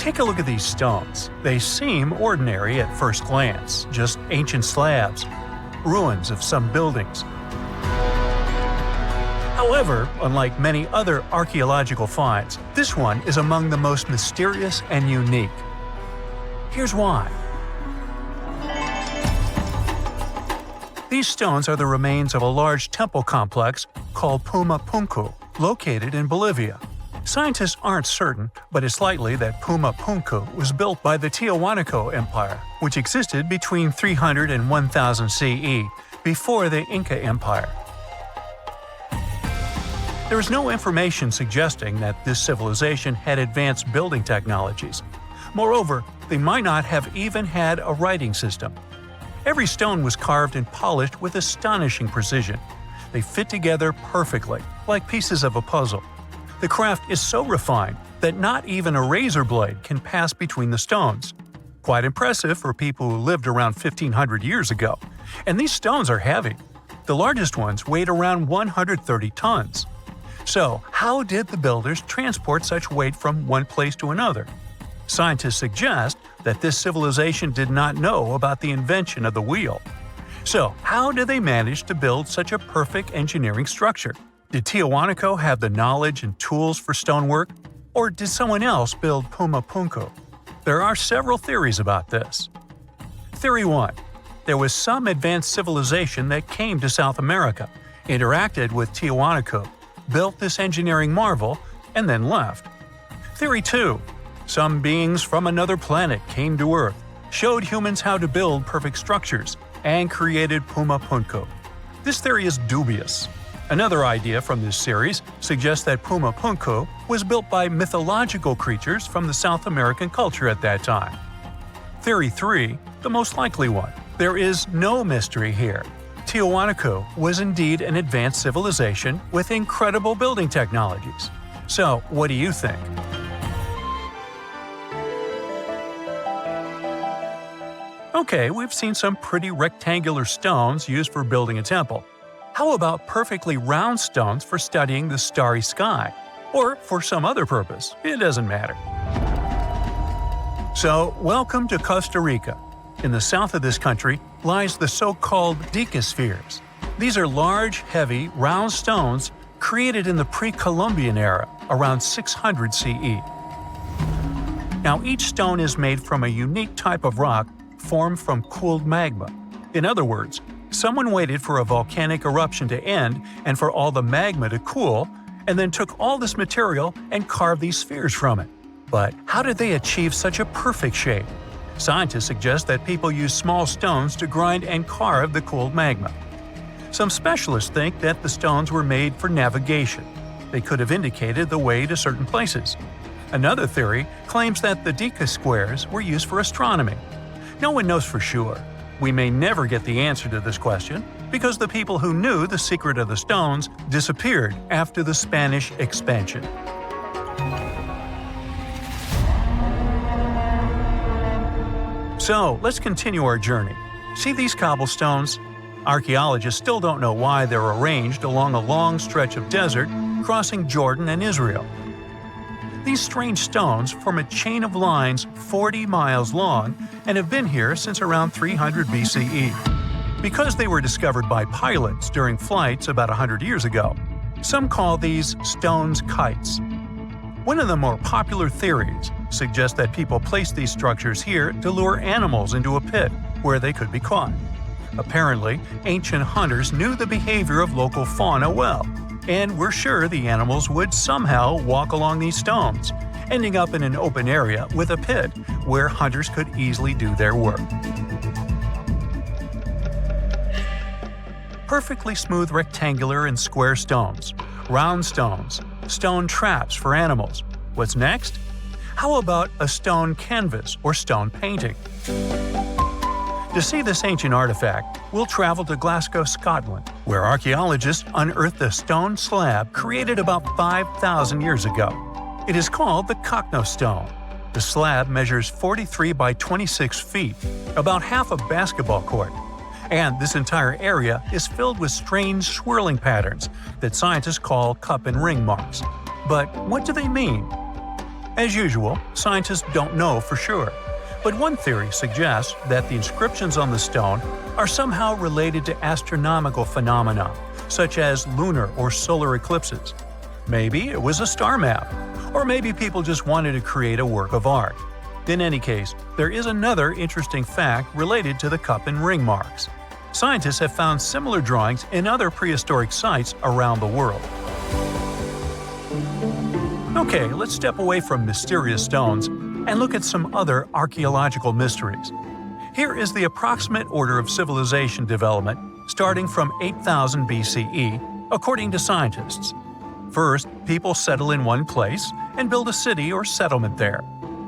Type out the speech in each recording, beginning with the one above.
Take a look at these stones. They seem ordinary at first glance, just ancient slabs, ruins of some buildings. However, unlike many other archaeological finds, this one is among the most mysterious and unique. Here's why. These stones are the remains of a large temple complex called Puma Punku, located in Bolivia. Scientists aren't certain, but it's likely that Puma Punku was built by the Tiahuanaco Empire, which existed between 300 and 1000 CE, before the Inca Empire. There is no information suggesting that this civilization had advanced building technologies. Moreover, they might not have even had a writing system. Every stone was carved and polished with astonishing precision. They fit together perfectly, like pieces of a puzzle. The craft is so refined that not even a razor blade can pass between the stones. Quite impressive for people who lived around 1500 years ago. And these stones are heavy. The largest ones weighed around 130 tons. So, how did the builders transport such weight from one place to another? Scientists suggest that this civilization did not know about the invention of the wheel. So, how did they manage to build such a perfect engineering structure? Did Tiahuanaco have the knowledge and tools for stonework? Or did someone else build Puma Punku? There are several theories about this. Theory 1. There was some advanced civilization that came to South America, interacted with Tiahuanaco, built this engineering marvel, and then left. Theory 2. Some beings from another planet came to Earth, showed humans how to build perfect structures, and created Puma Punku. This theory is dubious. Another idea from this series suggests that Puma Punku was built by mythological creatures from the South American culture at that time. Theory 3, the most likely one. There is no mystery here. Tiahuanaco was indeed an advanced civilization with incredible building technologies. So, what do you think? Okay, we've seen some pretty rectangular stones used for building a temple. How about perfectly round stones for studying the starry sky? Or for some other purpose, it doesn't matter. So, welcome to Costa Rica. In the south of this country lies the so-called decaspheres. These are large, heavy, round stones created in the pre-Columbian era, around 600 CE. Now, each stone is made from a unique type of rock formed from cooled magma. In other words, someone waited for a volcanic eruption to end and for all the magma to cool, and then took all this material and carved these spheres from it. But how did they achieve such a perfect shape? Scientists suggest that people used small stones to grind and carve the cooled magma. Some specialists think that the stones were made for navigation. They could have indicated the way to certain places. Another theory claims that the deca squares were used for astronomy. No one knows for sure. We may never get the answer to this question because the people who knew the secret of the stones disappeared after the Spanish expansion. So, let's continue our journey. See these cobblestones? Archaeologists still don't know why they're arranged along a long stretch of desert crossing Jordan and Israel. These strange stones form a chain of lines 40 miles long and have been here since around 300 BCE. Because they were discovered by pilots during flights about 100 years ago, some call these stones kites. One of the more popular theories suggests that people placed these structures here to lure animals into a pit where they could be caught. Apparently, ancient hunters knew the behavior of local fauna well, and were sure the animals would somehow walk along these stones, ending up in an open area with a pit where hunters could easily do their work. Perfectly smooth rectangular and square stones, round stones, stone traps for animals. What's next? How about a stone canvas or stone painting? To see this ancient artifact, we'll travel to Glasgow, Scotland, where archaeologists unearthed a stone slab created about 5,000 years ago. It is called the Cockno Stone. The slab measures 43 by 26 feet, about half a basketball court. And this entire area is filled with strange swirling patterns that scientists call cup and ring marks. But what do they mean? As usual, scientists don't know for sure, but one theory suggests that the inscriptions on the stone are somehow related to astronomical phenomena, such as lunar or solar eclipses. Maybe it was a star map, or maybe people just wanted to create a work of art. In any case, there is another interesting fact related to the cup and ring marks. Scientists have found similar drawings in other prehistoric sites around the world. Okay, let's step away from mysterious stones and look at some other archaeological mysteries. Here is the approximate order of civilization development starting from 8000 BCE, according to scientists. First, people settle in one place and build a city or settlement there.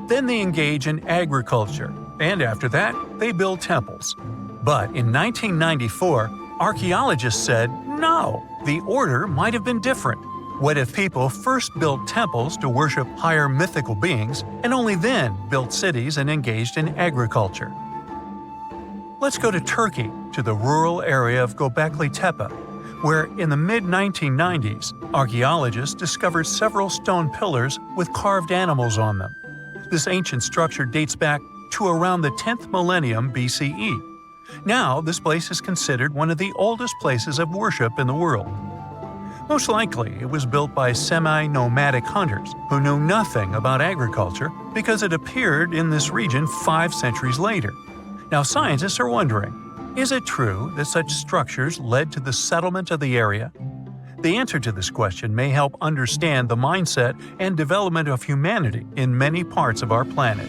Then they engage in agriculture, and after that, they build temples. But in 1994, archaeologists said, no, the order might have been different. What if people first built temples to worship higher mythical beings and only then built cities and engaged in agriculture? Let's go to Turkey, to the rural area of Göbekli Tepe, where in the mid-1990s, archaeologists discovered several stone pillars with carved animals on them. This ancient structure dates back to around the 10th millennium BCE. Now, this place is considered one of the oldest places of worship in the world. Most likely, it was built by semi-nomadic hunters who knew nothing about agriculture because it appeared in this region 5 centuries later. Now, scientists are wondering, is it true that such structures led to the settlement of the area? The answer to this question may help understand the mindset and development of humanity in many parts of our planet.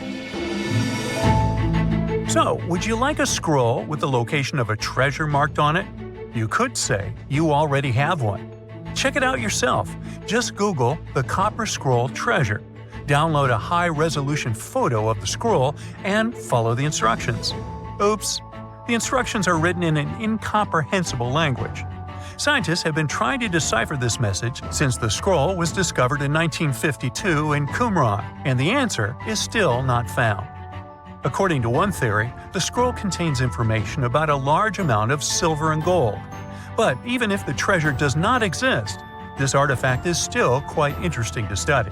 So, would you like a scroll with the location of a treasure marked on it? You could say you already have one. Check it out yourself. Just Google the Copper Scroll Treasure. Download a high-resolution photo of the scroll and follow the instructions. Oops! The instructions are written in an incomprehensible language. Scientists have been trying to decipher this message since the scroll was discovered in 1952 in Qumran, and the answer is still not found. According to one theory, the scroll contains information about a large amount of silver and gold. But even if the treasure does not exist, this artifact is still quite interesting to study.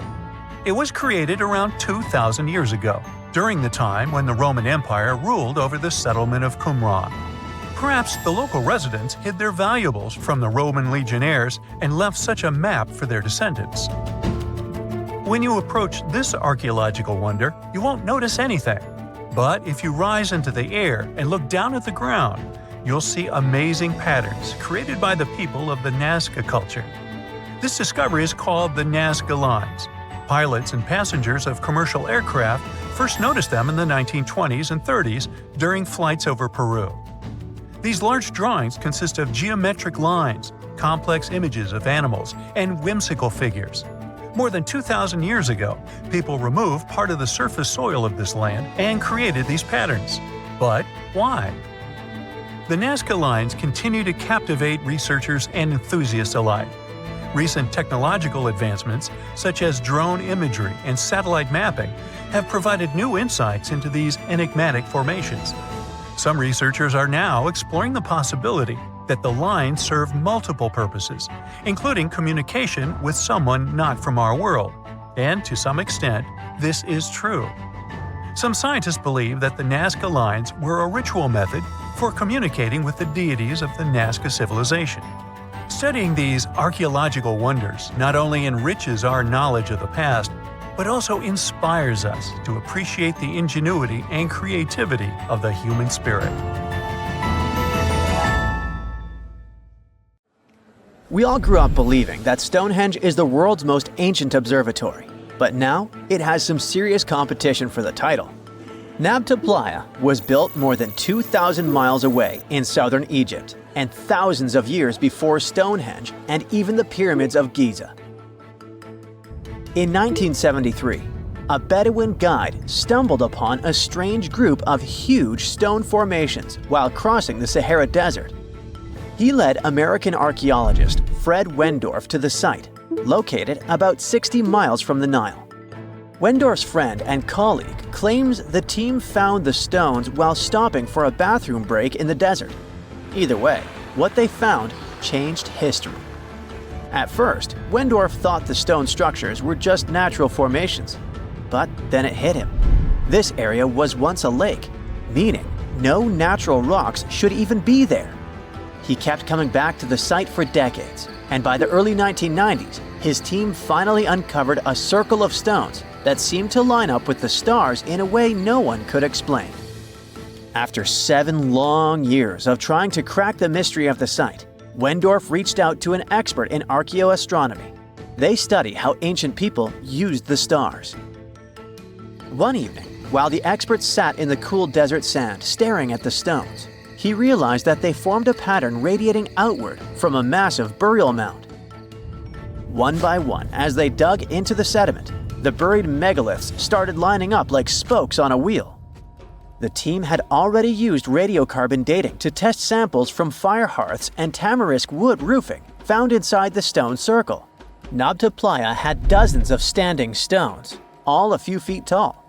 It was created around 2,000 years ago, during the time when the Roman Empire ruled over the settlement of Qumran. Perhaps the local residents hid their valuables from the Roman legionnaires and left such a map for their descendants. When you approach this archaeological wonder, you won't notice anything. But if you rise into the air and look down at the ground, you'll see amazing patterns created by the people of the Nazca culture. This discovery is called the Nazca Lines. Pilots and passengers of commercial aircraft first noticed them in the 1920s and 30s during flights over Peru. These large drawings consist of geometric lines, complex images of animals, and whimsical figures. More than 2,000 years ago, people removed part of the surface soil of this land and created these patterns. But why? The Nazca Lines continue to captivate researchers and enthusiasts alike. Recent technological advancements, such as drone imagery and satellite mapping, have provided new insights into these enigmatic formations. Some researchers are now exploring the possibility that the lines serve multiple purposes, including communication with someone not from our world. And to some extent, this is true. Some scientists believe that the Nazca Lines were a ritual method for communicating with the deities of the Nazca civilization. Studying these archaeological wonders not only enriches our knowledge of the past, but also inspires us to appreciate the ingenuity and creativity of the human spirit. We all grew up believing that Stonehenge is the world's most ancient observatory, but now it has some serious competition for the title. Nabta Playa was built more than 2,000 miles away in southern Egypt, and thousands of years before Stonehenge and even the pyramids of Giza. In 1973, a Bedouin guide stumbled upon a strange group of huge stone formations while crossing the Sahara Desert. He led American archaeologist Fred Wendorf to the site, located about 60 miles from the Nile. Wendorf's friend and colleague claims the team found the stones while stopping for a bathroom break in the desert. Either way, what they found changed history. At first, Wendorf thought the stone structures were just natural formations. but then it hit him. This area was once a lake, meaning no natural rocks should even be there. He kept coming back to the site for decades, and by the early 1990s, his team finally uncovered a circle of stones that seemed to line up with the stars in a way no one could explain. After 7 long years of trying to crack the mystery of the site, Wendorf reached out to an expert in archaeoastronomy. They study how ancient people used the stars. One evening, while the expert sat in the cool desert sand staring at the stones, he realized that they formed a pattern radiating outward from a massive burial mound. One by one, as they dug into the sediment, the buried megaliths started lining up like spokes on a wheel. The team had already used radiocarbon dating to test samples from fire hearths and tamarisk wood roofing found inside the stone circle. Nabta Playa had dozens of standing stones, all a few feet tall.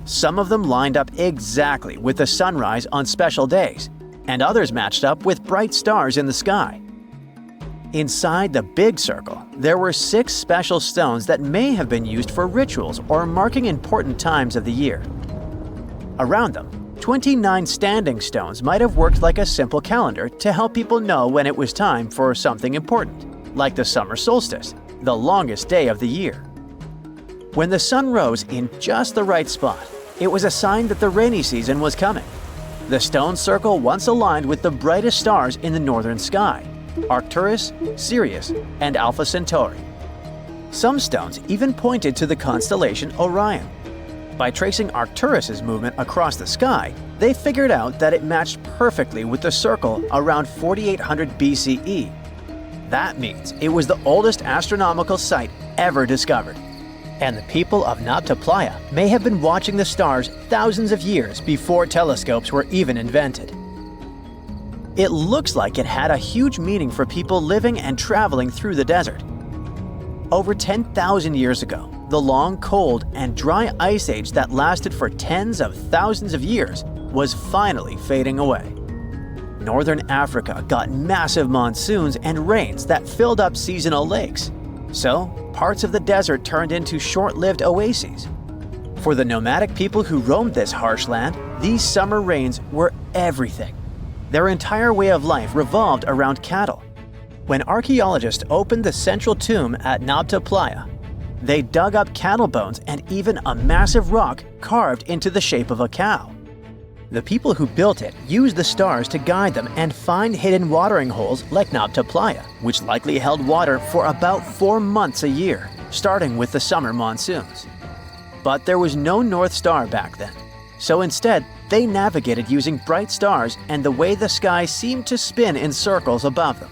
Some of them lined up exactly with the sunrise on special days, and others matched up with bright stars in the sky. Inside the big circle, there were 6 special stones that may have been used for rituals or marking important times of the year. Around them, 29 standing stones might have worked like a simple calendar to help people know when it was time for something important, like the summer solstice, the longest day of the year. When the sun rose in just the right spot, it was a sign that the rainy season was coming. The stone circle once aligned with the brightest stars in the northern sky: Arcturus, Sirius, and Alpha Centauri. Some stones even pointed to the constellation Orion. By tracing Arcturus's movement across the sky, they figured out that it matched perfectly with the circle around 4800 BCE. That means it was the oldest astronomical site ever discovered. And the people of Nabta Playa may have been watching the stars thousands of years before telescopes were even invented. It looks like it had a huge meaning for people living and traveling through the desert. Over 10,000 years ago, the long, cold, and dry ice age that lasted for tens of thousands of years was finally fading away. Northern Africa got massive monsoons and rains that filled up seasonal lakes. So, parts of the desert turned into short-lived oases. For the nomadic people who roamed this harsh land, these summer rains were everything. Their entire way of life revolved around cattle. When archaeologists opened the central tomb at Nabta Playa, they dug up cattle bones and even a massive rock carved into the shape of a cow. The people who built it used the stars to guide them and find hidden watering holes like Nabta Playa, which likely held water for about 4 months a year, starting with the summer monsoons. But there was no North Star back then, so instead they navigated using bright stars and the way the sky seemed to spin in circles above them.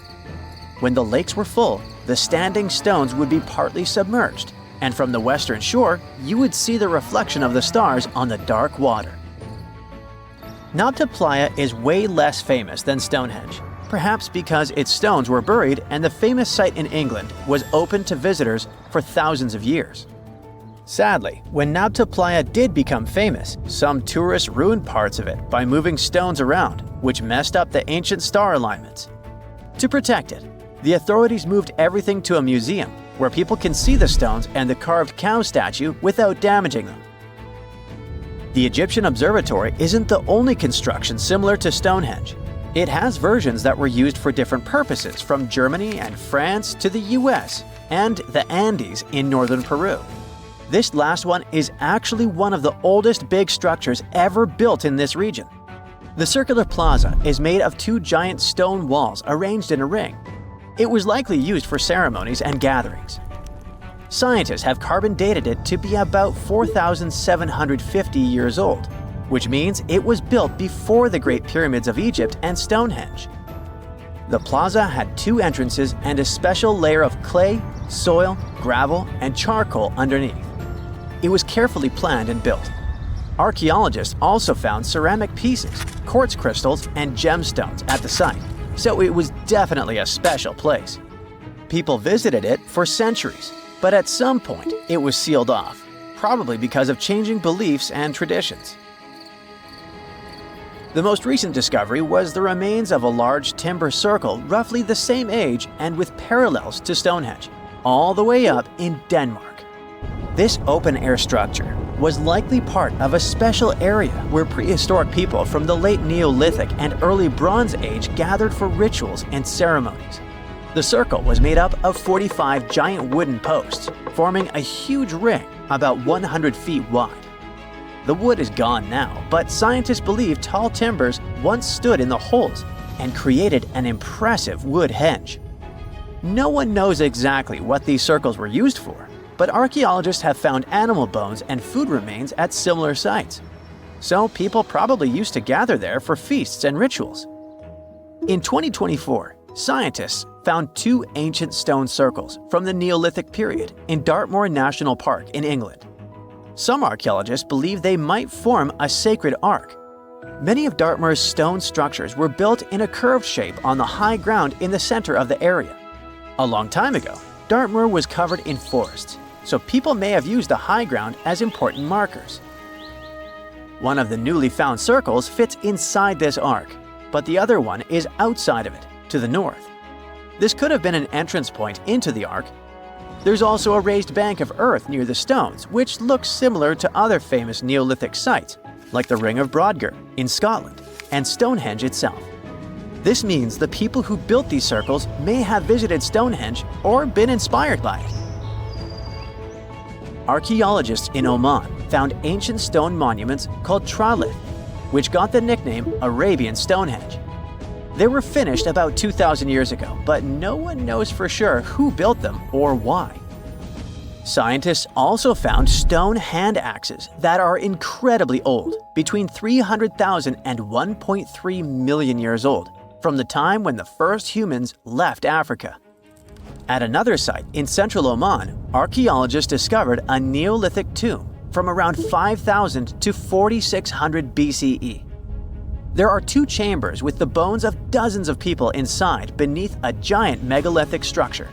When the lakes were full, the standing stones would be partly submerged, and from the western shore, you would see the reflection of the stars on the dark water. Nabta Playa is way less famous than Stonehenge, perhaps because its stones were buried and the famous site in England was open to visitors for thousands of years. Sadly, when Nabta Playa did become famous, some tourists ruined parts of it by moving stones around, which messed up the ancient star alignments. To protect it, the authorities moved everything to a museum where people can see the stones and the carved cow statue without damaging them. The Egyptian Observatory isn't the only construction similar to Stonehenge. It has versions that were used for different purposes, from Germany and France to the US and the Andes in northern Peru. This last one is actually one of the oldest big structures ever built in this region. The circular plaza is made of 2 giant stone walls arranged in a ring. It was likely used for ceremonies and gatherings. Scientists have carbon dated it to be about 4,750 years old, which means it was built before the Great Pyramids of Egypt and Stonehenge. The plaza had 2 entrances and a special layer of clay, soil, gravel, and charcoal underneath. It was carefully planned and built. Archaeologists also found ceramic pieces, quartz crystals, and gemstones at the site, so it was definitely a special place. People visited it for centuries, but at some point it was sealed off, probably because of changing beliefs and traditions. The most recent discovery was the remains of a large timber circle roughly the same age and with parallels to Stonehenge, all the way up in Denmark. This open-air structure was likely part of a special area where prehistoric people from the late Neolithic and early Bronze Age gathered for rituals and ceremonies. The circle was made up of 45 giant wooden posts, forming a huge ring about 100 feet wide. The wood is gone now, but scientists believe tall timbers once stood in the holes and created an impressive wood henge. No one knows exactly what these circles were used for, but archaeologists have found animal bones and food remains at similar sites. So people probably used to gather there for feasts and rituals. In 2024, scientists found 2 ancient stone circles from the Neolithic period in Dartmoor National Park in England. Some archaeologists believe they might form a sacred ark. Many of Dartmoor's stone structures were built in a curved shape on the high ground in the center of the area. A long time ago, Dartmoor was covered in forests, so people may have used the high ground as important markers. One of the newly found circles fits inside this ark, but the other one is outside of it, to the north. This could have been an entrance point into the ark. There's also a raised bank of earth near the stones, which looks similar to other famous Neolithic sites, like the Ring of Brodgar in Scotland and Stonehenge itself. This means the people who built these circles may have visited Stonehenge or been inspired by it. Archaeologists in Oman found ancient stone monuments called tralith, which got the nickname Arabian Stonehenge. They were finished about 2,000 years ago, but no one knows for sure who built them or why. Scientists also found stone hand axes that are incredibly old, between 300,000 and 1.3 million years old, from the time when the first humans left Africa. At another site in central Oman, archaeologists discovered a Neolithic tomb from around 5,000 to 4,600 BCE. There are 2 chambers with the bones of dozens of people inside beneath a giant megalithic structure.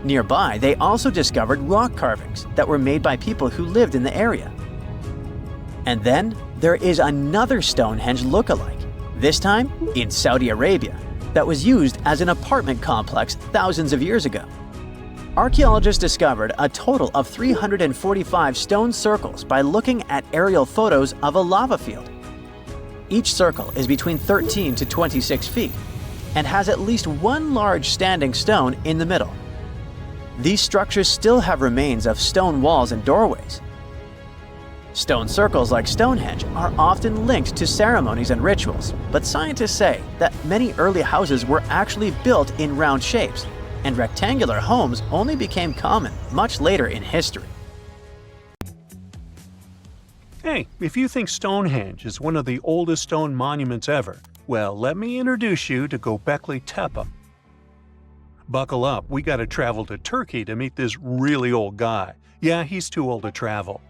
Nearby, they also discovered rock carvings that were made by people who lived in the area. And then there is another Stonehenge look-alike, this time in Saudi Arabia, that was used as an apartment complex thousands of years ago. Archaeologists discovered a total of 345 stone circles by looking at aerial photos of a lava field. Each circle is between 13 to 26 feet and has at least one large standing stone in the middle. These structures still have remains of stone walls and doorways. Stone circles like Stonehenge are often linked to ceremonies and rituals, but scientists say that many early houses were actually built in round shapes, and rectangular homes only became common much later in history. Hey, if you think Stonehenge is one of the oldest stone monuments ever, well, let me introduce you to Göbekli Tepe. Buckle up, we gotta travel to Turkey to meet this really old guy. Yeah, he's too old to travel.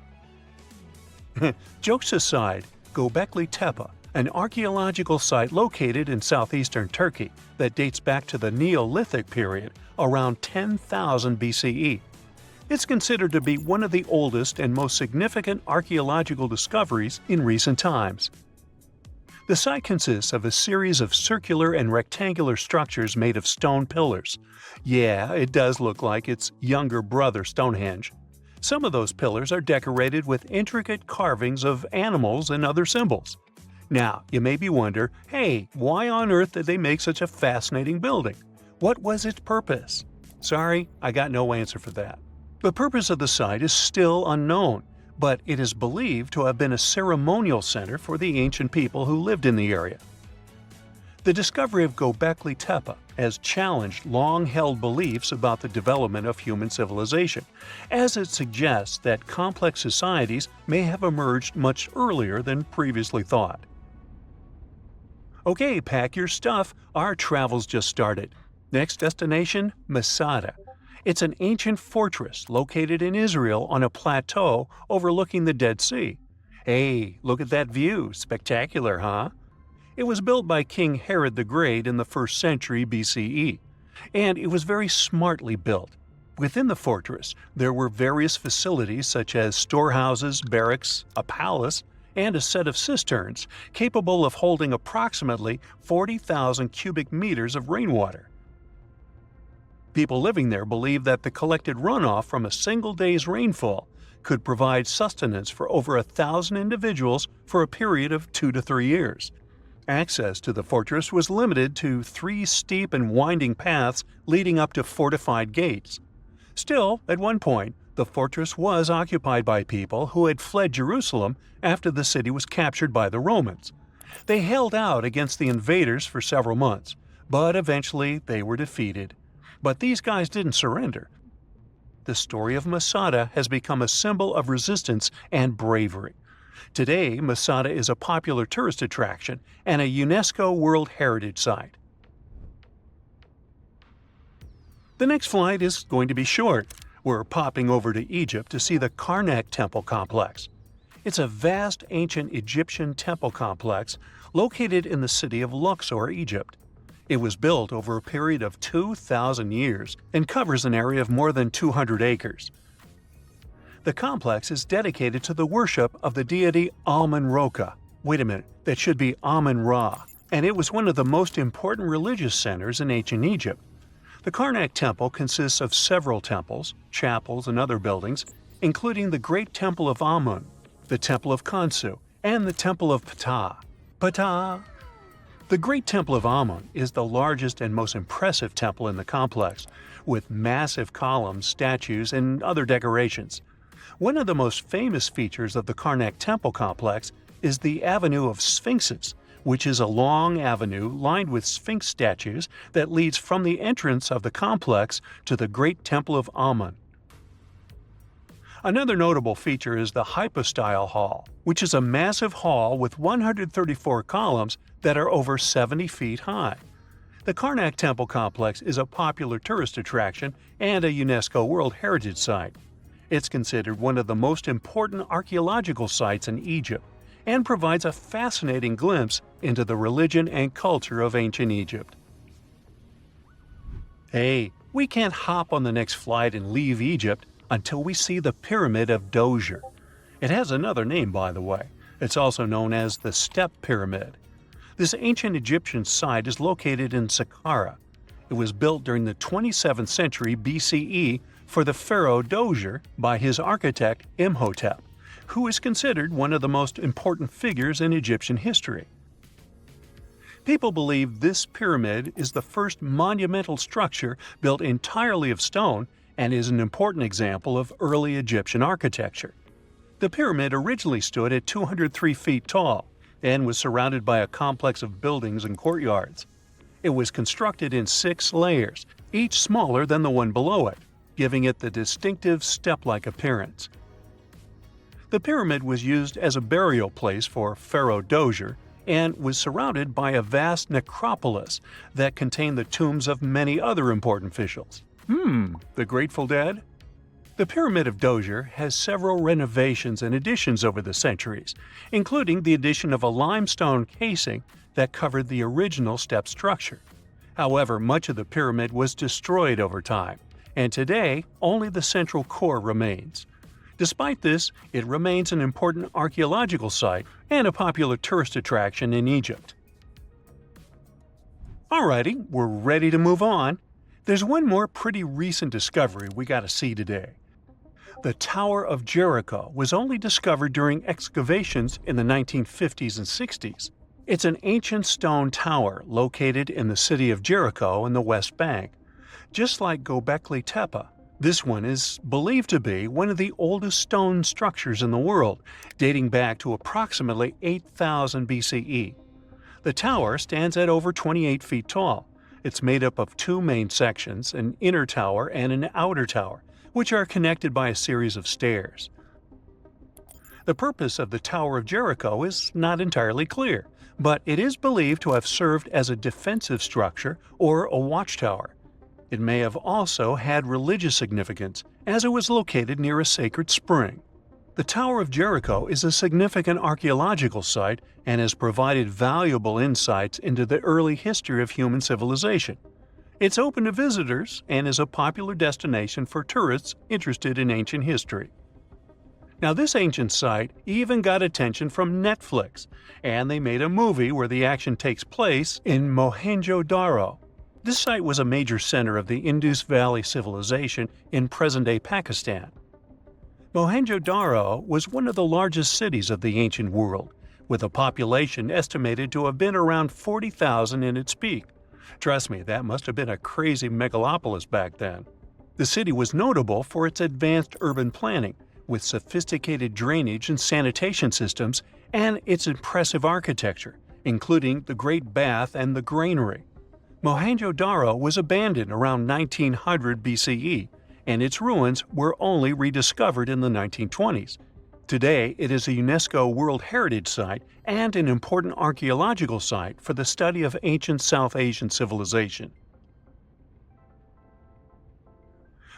Jokes aside, Göbekli Tepe, an archaeological site located in southeastern Turkey that dates back to the Neolithic period, around 10,000 BCE. It's considered to be one of the oldest and most significant archaeological discoveries in recent times. The site consists of a series of circular and rectangular structures made of stone pillars. Yeah, it does look like its younger brother Stonehenge. Some of those pillars are decorated with intricate carvings of animals and other symbols. Now, you maybe wonder, hey, why on earth did they make such a fascinating building? What was its purpose? Sorry, I got no answer for that. The purpose of the site is still unknown, but it is believed to have been a ceremonial center for the ancient people who lived in the area. The discovery of Göbekli Tepe has challenged long-held beliefs about the development of human civilization, as it suggests that complex societies may have emerged much earlier than previously thought. Okay, pack your stuff, our travel's just started. Next destination, Masada. It's an ancient fortress located in Israel on a plateau overlooking the Dead Sea. Hey, look at that view, spectacular, huh? It was built by King Herod the Great in the 1st century BCE, and it was very smartly built. Within the fortress, there were various facilities such as storehouses, barracks, a palace, and a set of cisterns capable of holding approximately 40,000 cubic meters of rainwater. People living there believed that the collected runoff from a single day's rainfall could provide sustenance for over 1,000 individuals for a period of 2 to 3 years. Access to the fortress was limited to 3 steep and winding paths leading up to fortified gates. Still, at one point, the fortress was occupied by people who had fled Jerusalem after the city was captured by the Romans. They held out against the invaders for several months, but eventually they were defeated. But these guys didn't surrender. The story of Masada has become a symbol of resistance and bravery. Today, Masada is a popular tourist attraction and a UNESCO World Heritage Site. The next flight is going to be short. We're popping over to Egypt to see the Karnak Temple Complex. It's a vast ancient Egyptian temple complex located in the city of Luxor, Egypt. It was built over a period of 2,000 years and covers an area of more than 200 acres. The complex is dedicated to the worship of the deity Amun-Roka. Wait a minute, that should be Amun-Ra, and it was one of the most important religious centers in ancient Egypt. The Karnak Temple consists of several temples, chapels, and other buildings, including the Great Temple of Amun, the Temple of Khonsu, and the Temple of Ptah. Ptah! The Great Temple of Amun is the largest and most impressive temple in the complex, with massive columns, statues, and other decorations. One of the most famous features of the Karnak Temple complex is the Avenue of Sphinxes, which is a long avenue lined with Sphinx statues that leads from the entrance of the complex to the Great Temple of Amun. Another notable feature is the Hypostyle Hall, which is a massive hall with 134 columns that are over 70 feet high. The Karnak Temple complex is a popular tourist attraction and a UNESCO World Heritage Site. It's considered one of the most important archaeological sites in Egypt and provides a fascinating glimpse into the religion and culture of ancient Egypt. Hey, we can't hop on the next flight and leave Egypt until we see the Pyramid of Djoser. It has another name, by the way. It's also known as the Step Pyramid. This ancient Egyptian site is located in Saqqara. It was built during the 27th century BCE for the pharaoh Djoser by his architect Imhotep, who is considered one of the most important figures in Egyptian history. People believe this pyramid is the first monumental structure built entirely of stone and is an important example of early Egyptian architecture. The pyramid originally stood at 203 feet tall and was surrounded by a complex of buildings and courtyards. It was constructed in 6 layers, each smaller than the one below it, giving it the distinctive step-like appearance. The pyramid was used as a burial place for Pharaoh Djoser and was surrounded by a vast necropolis that contained the tombs of many other important officials. The Grateful Dead? The Pyramid of Djoser has several renovations and additions over the centuries, including the addition of a limestone casing that covered the original step structure. However, much of the pyramid was destroyed over time, and today only the central core remains. Despite this, it remains an important archaeological site and a popular tourist attraction in Egypt. Alrighty, we're ready to move on. There's one more pretty recent discovery we gotta see today. The Tower of Jericho was only discovered during excavations in the 1950s and 60s. It's an ancient stone tower located in the city of Jericho in the West Bank. Just like Göbekli Tepe, this one is believed to be one of the oldest stone structures in the world, dating back to approximately 8000 BCE. The tower stands at over 28 feet tall. It's made up of 2 main sections, an inner tower and an outer tower, which are connected by a series of stairs. The purpose of the Tower of Jericho is not entirely clear, but it is believed to have served as a defensive structure or a watchtower. It may have also had religious significance, as it was located near a sacred spring. The Tower of Jericho is a significant archaeological site and has provided valuable insights into the early history of human civilization. It's open to visitors and is a popular destination for tourists interested in ancient history. Now, this ancient site even got attention from Netflix, and they made a movie where the action takes place in Mohenjo-Daro. This site was a major center of the Indus Valley Civilization in present-day Pakistan. Mohenjo-Daro was one of the largest cities of the ancient world, with a population estimated to have been around 40,000 in its peak. Trust me, that must have been a crazy megalopolis back then. The city was notable for its advanced urban planning, with sophisticated drainage and sanitation systems, and its impressive architecture, including the Great Bath and the Granary. Mohenjo-Daro was abandoned around 1900 BCE, and its ruins were only rediscovered in the 1920s. Today, it is a UNESCO World Heritage Site and an important archaeological site for the study of ancient South Asian civilization.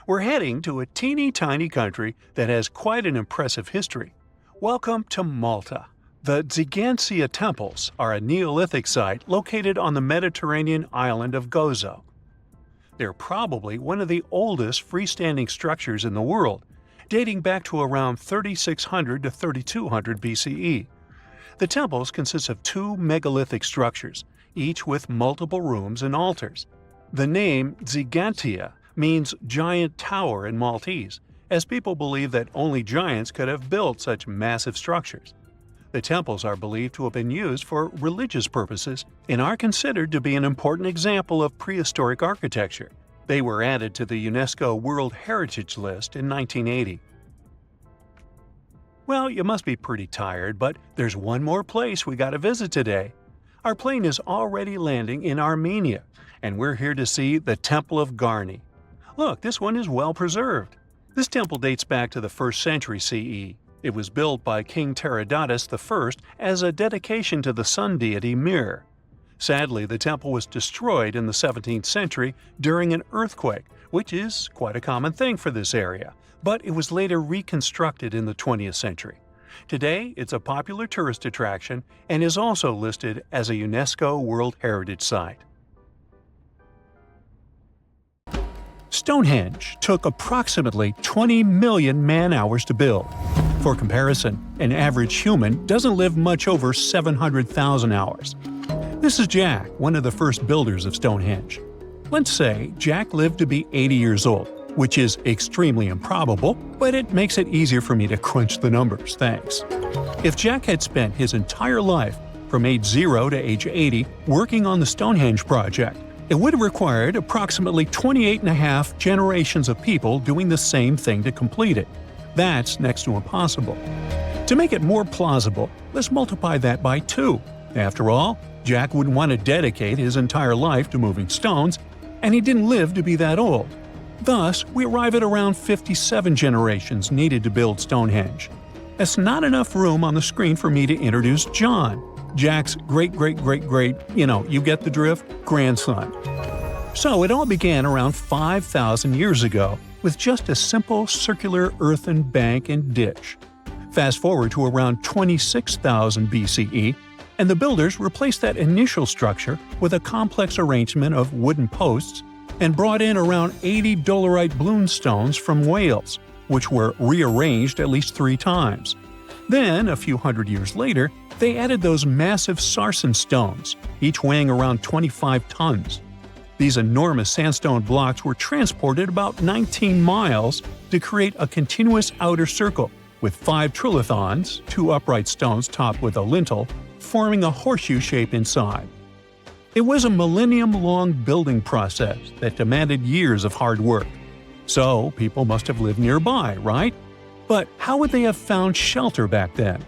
We're heading to a teeny-tiny country that has quite an impressive history. Welcome to Malta. The Xigantia Temples are a Neolithic site located on the Mediterranean island of Gozo. They're probably one of the oldest freestanding structures in the world, dating back to around 3600 to 3200 BCE. The temples consist of two megalithic structures, each with multiple rooms and altars. The name Xigantia means giant tower in Maltese, as people believe that only giants could have built such massive structures. The temples are believed to have been used for religious purposes and are considered to be an important example of prehistoric architecture. They were added to the UNESCO World Heritage List in 1980. Well, you must be pretty tired, but there's one more place we gotta visit today. Our plane is already landing in Armenia, and we're here to see the Temple of Garni. Look, this one is well preserved. This temple dates back to the 1st century CE. It was built by King Tiridates I as a dedication to the sun deity Mir. Sadly, the temple was destroyed in the 17th century during an earthquake, which is quite a common thing for this area, but it was later reconstructed in the 20th century. Today, it's a popular tourist attraction and is also listed as a UNESCO World Heritage Site. Stonehenge took approximately 20 million man-hours to build. For comparison, an average human doesn't live much over 700,000 hours. This is Jack, one of the first builders of Stonehenge. Let's say Jack lived to be 80 years old, which is extremely improbable, but it makes it easier for me to crunch the numbers, thanks. If Jack had spent his entire life, from age 0 to age 80, working on the Stonehenge project, it would have required approximately 28.5 generations of people doing the same thing to complete it. That's next to impossible. To make it more plausible, let's multiply that by 2. After all, Jack wouldn't want to dedicate his entire life to moving stones, and he didn't live to be that old. Thus, we arrive at around 57 generations needed to build Stonehenge. That's not enough room on the screen for me to introduce John, Jack's great-great-great-great, you get the drift, grandson. So it all began around 5,000 years ago with just a simple circular earthen bank and ditch. Fast forward to around 26,000 BCE, and the builders replaced that initial structure with a complex arrangement of wooden posts and brought in around 80 dolerite bloom stones from Wales, which were rearranged at least 3 times. Then, a few hundred years later, they added those massive sarsen stones, each weighing around 25 tons. These enormous sandstone blocks were transported about 19 miles to create a continuous outer circle, with 5 trilithons, 2 upright stones topped with a lintel, forming a horseshoe shape inside. It was a millennium-long building process that demanded years of hard work. So, people must have lived nearby, right? But how would they have found shelter back then?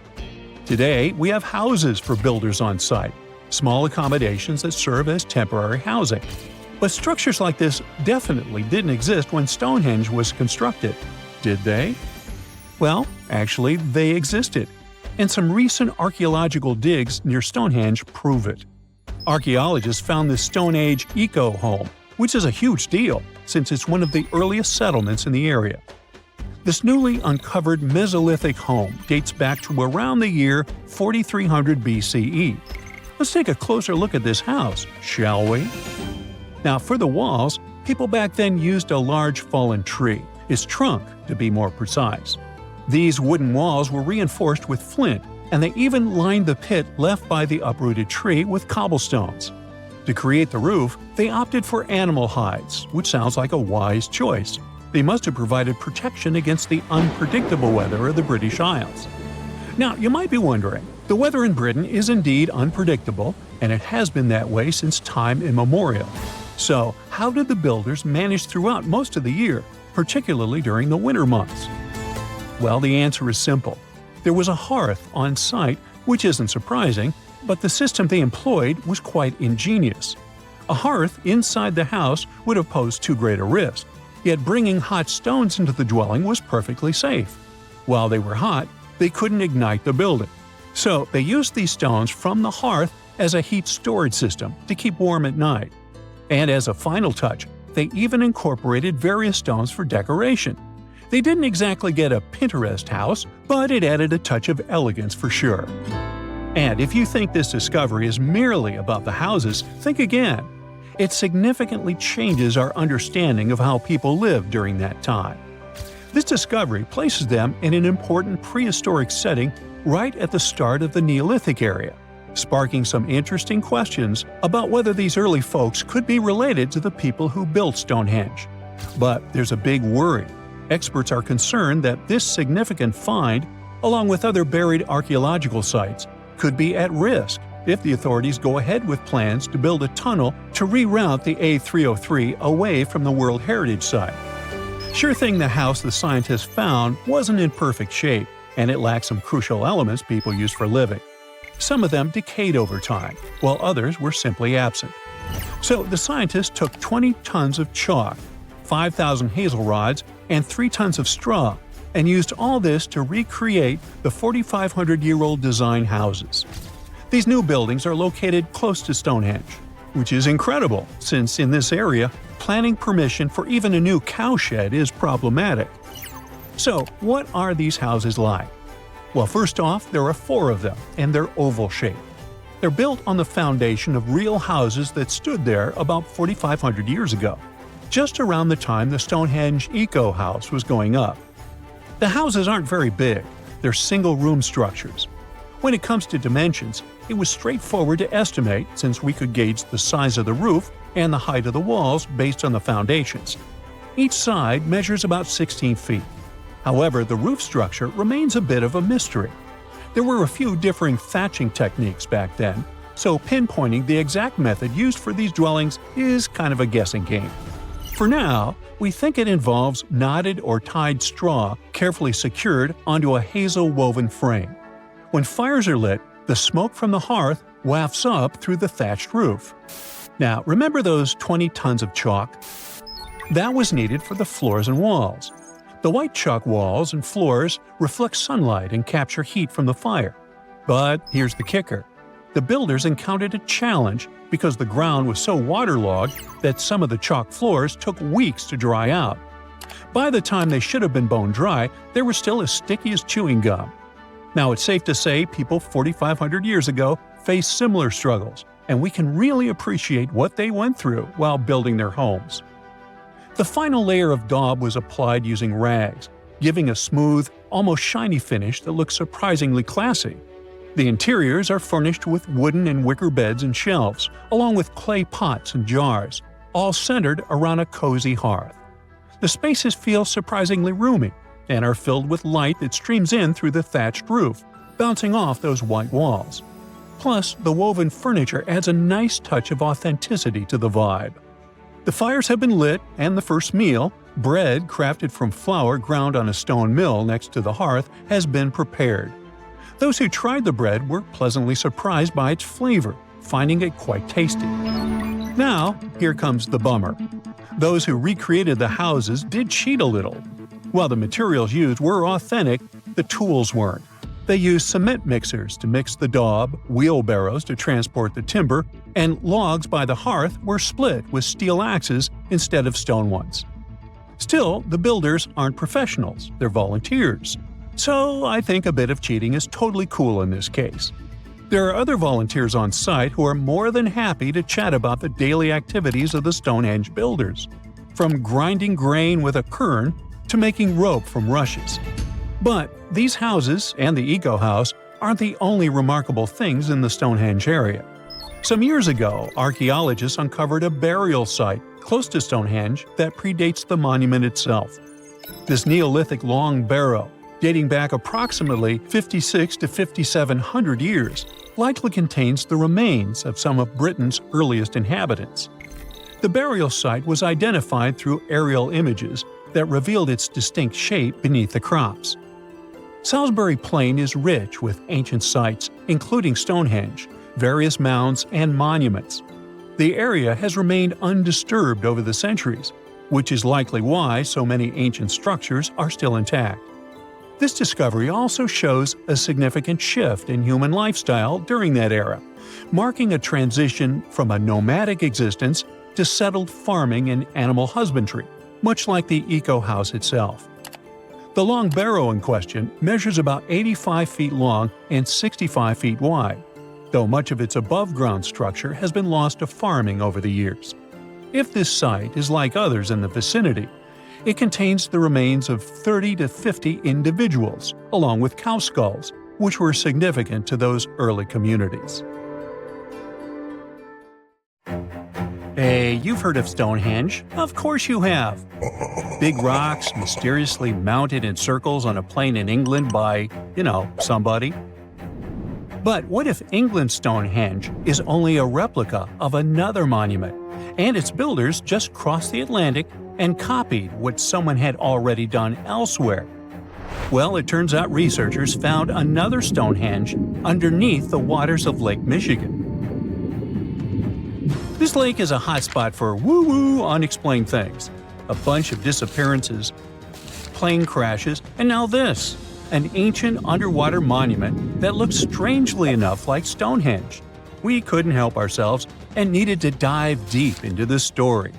Today, we have houses for builders on site, small accommodations that serve as temporary housing. But structures like this definitely didn't exist when Stonehenge was constructed. Did they? Well, actually, they existed, and some recent archaeological digs near Stonehenge prove it. Archaeologists found this Stone Age eco-home, which is a huge deal since it's one of the earliest settlements in the area. This newly uncovered Mesolithic home dates back to around the year 4300 BCE. Let's take a closer look at this house, shall we? Now, for the walls, people back then used a large fallen tree, its trunk to be more precise. These wooden walls were reinforced with flint, and they even lined the pit left by the uprooted tree with cobblestones. To create the roof, they opted for animal hides, which sounds like a wise choice. They must have provided protection against the unpredictable weather of the British Isles. Now, you might be wondering, the weather in Britain is indeed unpredictable, and it has been that way since time immemorial. So, how did the builders manage throughout most of the year, particularly during the winter months? Well, the answer is simple. There was a hearth on site, which isn't surprising, but the system they employed was quite ingenious. A hearth inside the house would have posed too great a risk, yet bringing hot stones into the dwelling was perfectly safe. While they were hot, they couldn't ignite the building. So they used these stones from the hearth as a heat storage system to keep warm at night. And as a final touch, they even incorporated various stones for decoration. They didn't exactly get a Pinterest house, but it added a touch of elegance for sure. And if you think this discovery is merely about the houses, think again. It significantly changes our understanding of how people lived during that time. This discovery places them in an important prehistoric setting right at the start of the Neolithic area, sparking some interesting questions about whether these early folks could be related to the people who built Stonehenge. But there's a big worry. Experts are concerned that this significant find, along with other buried archaeological sites, could be at risk if the authorities go ahead with plans to build a tunnel to reroute the A303 away from the World Heritage Site. Sure thing the house the scientists found wasn't in perfect shape, and it lacked some crucial elements people use for living. Some of them decayed over time, while others were simply absent. So the scientists took 20 tons of chalk, 5,000 hazel rods, and 3 tons of straw, and used all this to recreate the 4,500-year-old design houses. These new buildings are located close to Stonehenge, which is incredible since in this area, planning permission for even a new cowshed is problematic. So, what are these houses like? Well, first off, there are 4 of them, and they're oval-shaped. They're built on the foundation of real houses that stood there about 4,500 years ago, just around the time the Stonehenge Eco House was going up. The houses aren't very big, they're single-room structures. When it comes to dimensions, it was straightforward to estimate since we could gauge the size of the roof and the height of the walls based on the foundations. Each side measures about 16 feet. However, the roof structure remains a bit of a mystery. There were a few differing thatching techniques back then, so pinpointing the exact method used for these dwellings is kind of a guessing game. For now, we think it involves knotted or tied straw carefully secured onto a hazel-woven frame. When fires are lit, the smoke from the hearth wafts up through the thatched roof. Now, remember those 20 tons of chalk? That was needed for the floors and walls. The white chalk walls and floors reflect sunlight and capture heat from the fire. But here's the kicker. The builders encountered a challenge because the ground was so waterlogged that some of the chalk floors took weeks to dry out. By the time they should have been bone dry, they were still as sticky as chewing gum. Now, it's safe to say people 4,500 years ago faced similar struggles, and we can really appreciate what they went through while building their homes. The final layer of daub was applied using rags, giving a smooth, almost shiny finish that looks surprisingly classy. The interiors are furnished with wooden and wicker beds and shelves, along with clay pots and jars, all centered around a cozy hearth. The spaces feel surprisingly roomy, and are filled with light that streams in through the thatched roof, bouncing off those white walls. Plus, the woven furniture adds a nice touch of authenticity to the vibe. The fires have been lit, and the first meal, bread crafted from flour ground on a stone mill next to the hearth, has been prepared. Those who tried the bread were pleasantly surprised by its flavor, finding it quite tasty. Now, here comes the bummer. Those who recreated the houses did cheat a little. While the materials used were authentic, the tools weren't. They used cement mixers to mix the daub, wheelbarrows to transport the timber, and logs by the hearth were split with steel axes instead of stone ones. Still, the builders aren't professionals, they're volunteers. So I think a bit of cheating is totally cool in this case. There are other volunteers on site who are more than happy to chat about the daily activities of the Stonehenge builders, from grinding grain with a quern to making rope from rushes. But these houses and the Eco House aren't the only remarkable things in the Stonehenge area. Some years ago, archaeologists uncovered a burial site close to Stonehenge that predates the monument itself. This Neolithic long barrow, dating back approximately 56 to 5,700 years, likely contains the remains of some of Britain's earliest inhabitants. The burial site was identified through aerial images that revealed its distinct shape beneath the crops. Salisbury Plain is rich with ancient sites, including Stonehenge, various mounds, and monuments. The area has remained undisturbed over the centuries, which is likely why so many ancient structures are still intact. This discovery also shows a significant shift in human lifestyle during that era, marking a transition from a nomadic existence to settled farming and animal husbandry, much like the eco-house itself. The long barrow in question measures about 85 feet long and 65 feet wide, though much of its above-ground structure has been lost to farming over the years. If this site is like others in the vicinity, it contains the remains of 30 to 50 individuals, along with cow skulls, which were significant to those early communities. Hey, you've heard of Stonehenge. Of course you have. Big rocks mysteriously mounted in circles on a plain in England by, somebody. But what if England's Stonehenge is only a replica of another monument, and its builders just crossed the Atlantic and copied what someone had already done elsewhere? Well, it turns out researchers found another Stonehenge underneath the waters of Lake Michigan. This lake is a hotspot for woo-woo unexplained things. A bunch of disappearances, plane crashes, and now this, an ancient underwater monument that looks strangely enough like Stonehenge. We couldn't help ourselves and needed to dive deep into this story.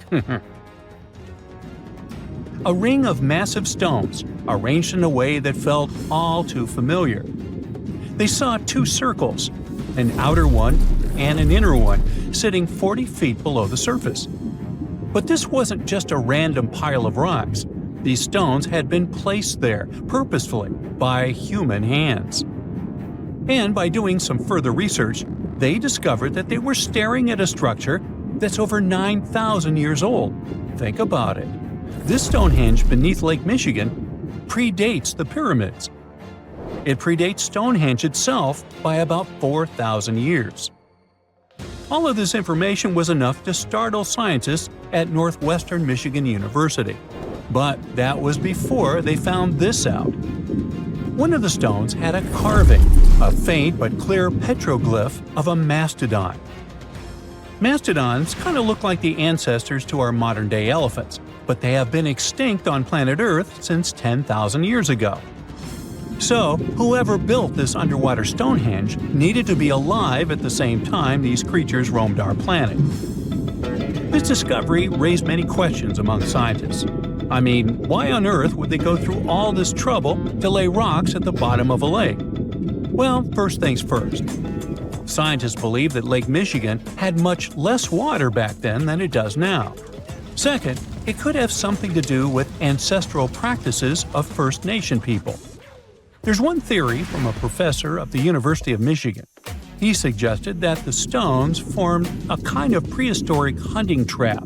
A ring of massive stones, arranged in a way that felt all too familiar. They saw two circles, an outer one and an inner one, sitting 40 feet below the surface. But this wasn't just a random pile of rocks. These stones had been placed there, purposefully, by human hands. And by doing some further research, they discovered that they were staring at a structure that's over 9,000 years old. Think about it. This Stonehenge beneath Lake Michigan predates the pyramids. It predates Stonehenge itself by about 4,000 years. All of this information was enough to startle scientists at Northwestern Michigan University. But that was before they found this out. One of the stones had a carving, a faint but clear petroglyph of a mastodon. Mastodons kind of look like the ancestors to our modern-day elephants, but they have been extinct on planet Earth since 10,000 years ago. So, whoever built this underwater Stonehenge needed to be alive at the same time these creatures roamed our planet. This discovery raised many questions among scientists. I mean, why on earth would they go through all this trouble to lay rocks at the bottom of a lake? Well, first things first. Scientists believe that Lake Michigan had much less water back then than it does now. Second, it could have something to do with ancestral practices of First Nation people. There's one theory from a professor of the University of Michigan. He suggested that the stones formed a kind of prehistoric hunting trap.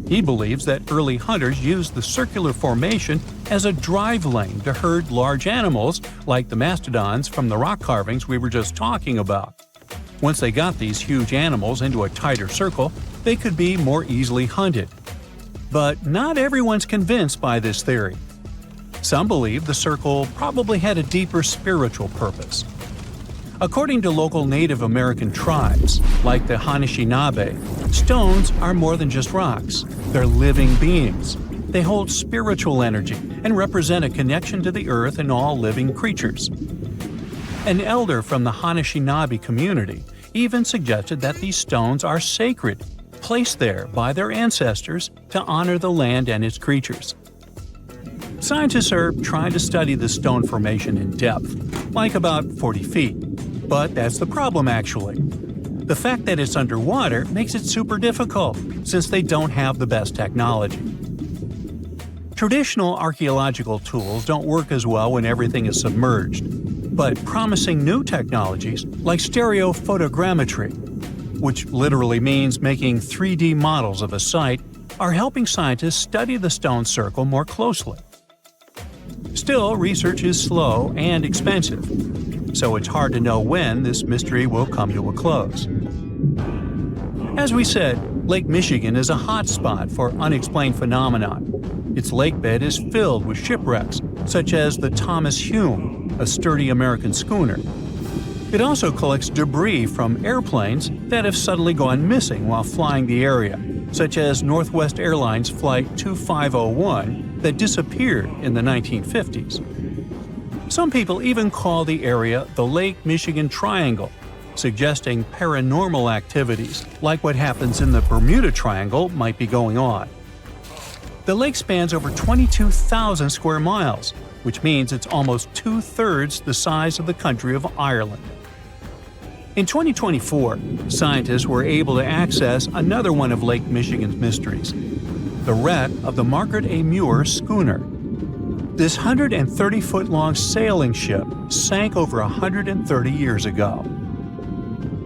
He believes that early hunters used the circular formation as a drive lane to herd large animals like the mastodons from the rock carvings we were just talking about. Once they got these huge animals into a tighter circle, they could be more easily hunted. But not everyone's convinced by this theory. Some believe the circle probably had a deeper spiritual purpose. According to local Native American tribes, like the Anishinaabe, stones are more than just rocks. They're living beings. They hold spiritual energy and represent a connection to the earth and all living creatures. An elder from the Anishinaabe community even suggested that these stones are sacred, placed there by their ancestors to honor the land and its creatures. Scientists are trying to study the stone formation in depth, like about 40 feet. But that's the problem, actually. The fact that it's underwater makes it super difficult, since they don't have the best technology. Traditional archaeological tools don't work as well when everything is submerged, but promising new technologies like stereophotogrammetry, which literally means making 3D models of a site, are helping scientists study the stone circle more closely. Still, research is slow and expensive, so it's hard to know when this mystery will come to a close. As we said, Lake Michigan is a hot spot for unexplained phenomena. Its lakebed is filled with shipwrecks, such as the Thomas Hume, a sturdy American schooner. It also collects debris from airplanes that have suddenly gone missing while flying the area, such as Northwest Airlines Flight 2501 that disappeared in the 1950s. Some people even call the area the Lake Michigan Triangle, suggesting paranormal activities like what happens in the Bermuda Triangle might be going on. The lake spans over 22,000 square miles, which means it's almost two-thirds the size of the country of Ireland. In 2024, scientists were able to access another one of Lake Michigan's mysteries, the wreck of the Margaret A. Muir schooner. This 130-foot-long sailing ship sank over 130 years ago.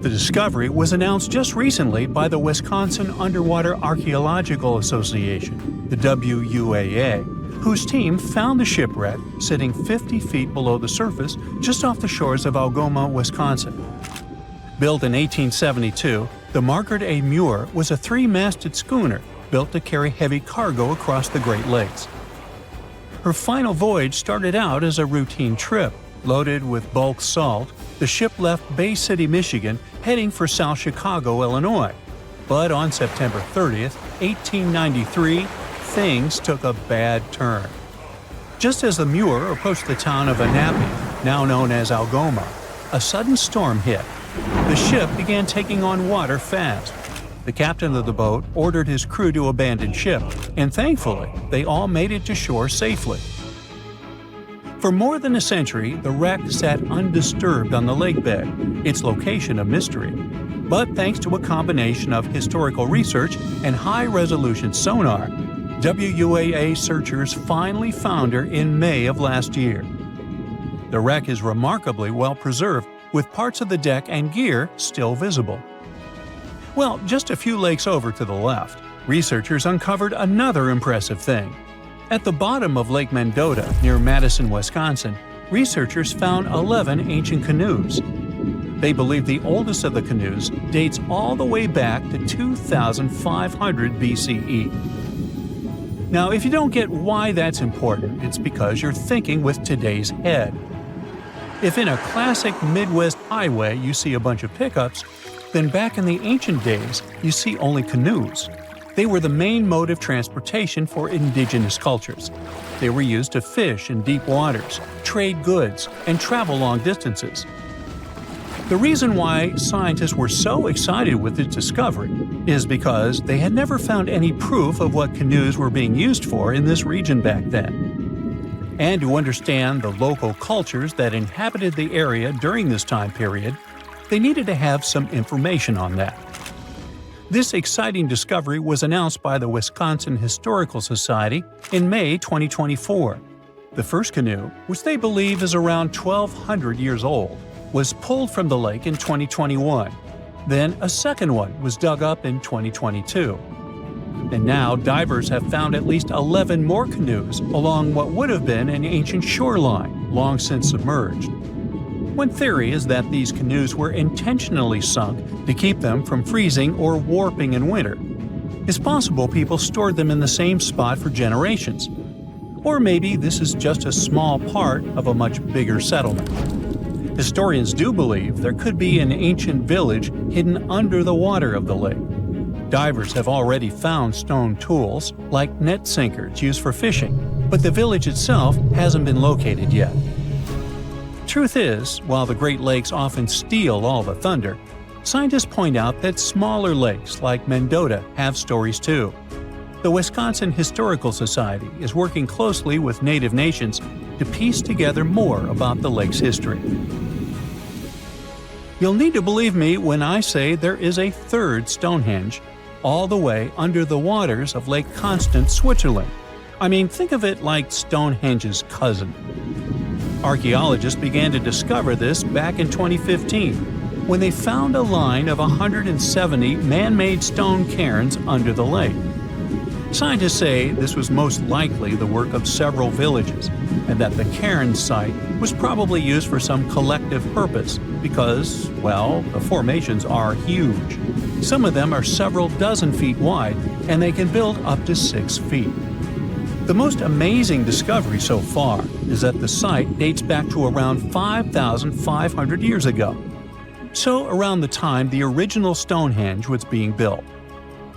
The discovery was announced just recently by the Wisconsin Underwater Archaeological Association, the WUAA, whose team found the shipwreck sitting 50 feet below the surface just off the shores of Algoma, Wisconsin. Built in 1872, the Margaret A. Muir was a three-masted schooner built to carry heavy cargo across the Great Lakes. Her final voyage started out as a routine trip. Loaded with bulk salt, the ship left Bay City, Michigan, heading for South Chicago, Illinois. But on September 30th, 1893, things took a bad turn. Just as the Muir approached the town of Annapolis, now known as Algoma, a sudden storm hit. The ship began taking on water fast. The captain of the boat ordered his crew to abandon ship, and thankfully, they all made it to shore safely. For more than a century, the wreck sat undisturbed on the lakebed, its location a mystery. But thanks to a combination of historical research and high-resolution sonar, WUAA searchers finally found her in May of last year. The wreck is remarkably well preserved, with parts of the deck and gear still visible. Well, just a few lakes over to the left, researchers uncovered another impressive thing. At the bottom of Lake Mendota, near Madison, Wisconsin, researchers found 11 ancient canoes. They believe the oldest of the canoes dates all the way back to 2500 BCE. Now, if you don't get why that's important, it's because you're thinking with today's head. If in a classic Midwest highway you see a bunch of pickups, then back in the ancient days you see only canoes. They were the main mode of transportation for indigenous cultures. They were used to fish in deep waters, trade goods, and travel long distances. The reason why scientists were so excited with this discovery is because they had never found any proof of what canoes were being used for in this region back then. And to understand the local cultures that inhabited the area during this time period, they needed to have some information on that. This exciting discovery was announced by the Wisconsin Historical Society in May 2024. The first canoe, which they believe is around 1,200 years old, was pulled from the lake in 2021. Then a second one was dug up in 2022. And now divers have found at least 11 more canoes along what would have been an ancient shoreline, long since submerged. One theory is that these canoes were intentionally sunk to keep them from freezing or warping in winter. It's possible people stored them in the same spot for generations. Or maybe this is just a small part of a much bigger settlement. Historians do believe there could be an ancient village hidden under the water of the lake. Divers have already found stone tools, like net sinkers used for fishing, but the village itself hasn't been located yet. Truth is, while the Great Lakes often steal all the thunder, scientists point out that smaller lakes like Mendota have stories too. The Wisconsin Historical Society is working closely with Native nations to piece together more about the lake's history. You'll need to believe me when I say there is a third Stonehenge, all the way under the waters of Lake Constance, Switzerland. I mean, think of it like Stonehenge's cousin. Archaeologists began to discover this back in 2015. when they found a line of 170 man-made stone cairns under the lake. Scientists say this was most likely the work of several villages, and that the cairn site was probably used for some collective purpose because, well, the formations are huge. Some of them are several dozen feet wide, and they can build up to 6 feet. The most amazing discovery so far is that the site dates back to around 5,500 years ago. So around the time the original Stonehenge was being built.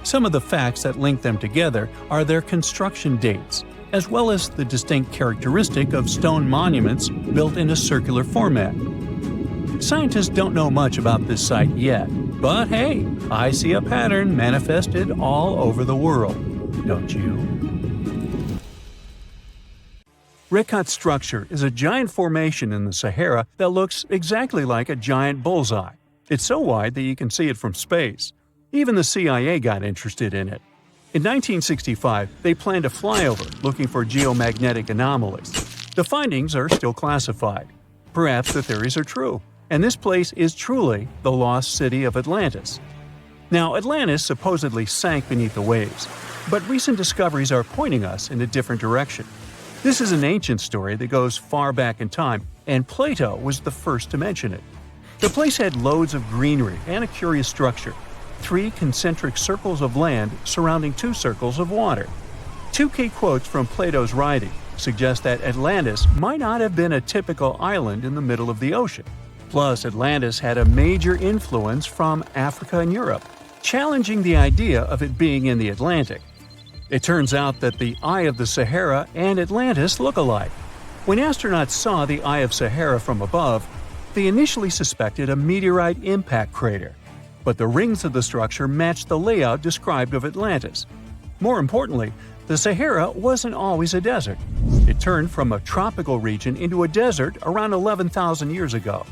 Some of the facts that link them together are their construction dates, as well as the distinct characteristic of stone monuments built in a circular format. Scientists don't know much about this site yet, but hey, I see a pattern manifested all over the world, don't you? Rikat structure is a giant formation in the Sahara that looks exactly like a giant bullseye. It's so wide that you can see it from space. Even the CIA got interested in it. In 1965, they planned a flyover looking for geomagnetic anomalies. The findings are still classified. Perhaps the theories are true, and this place is truly the lost city of Atlantis. Now, Atlantis supposedly sank beneath the waves, but recent discoveries are pointing us in a different direction. This is an ancient story that goes far back in time, and Plato was the first to mention it. The place had loads of greenery and a curious structure. 3 concentric circles of land surrounding 2 circles of water. 2 key quotes from Plato's writing suggest that Atlantis might not have been a typical island in the middle of the ocean. Plus, Atlantis had a major influence from Africa and Europe, challenging the idea of it being in the Atlantic. It turns out that the Eye of the Sahara and Atlantis look alike. When astronauts saw the Eye of Sahara from above, they initially suspected a meteorite impact crater. But the rings of the structure matched the layout described of Atlantis. More importantly, the Sahara wasn't always a desert. It turned from a tropical region into a desert around 11,000 years ago.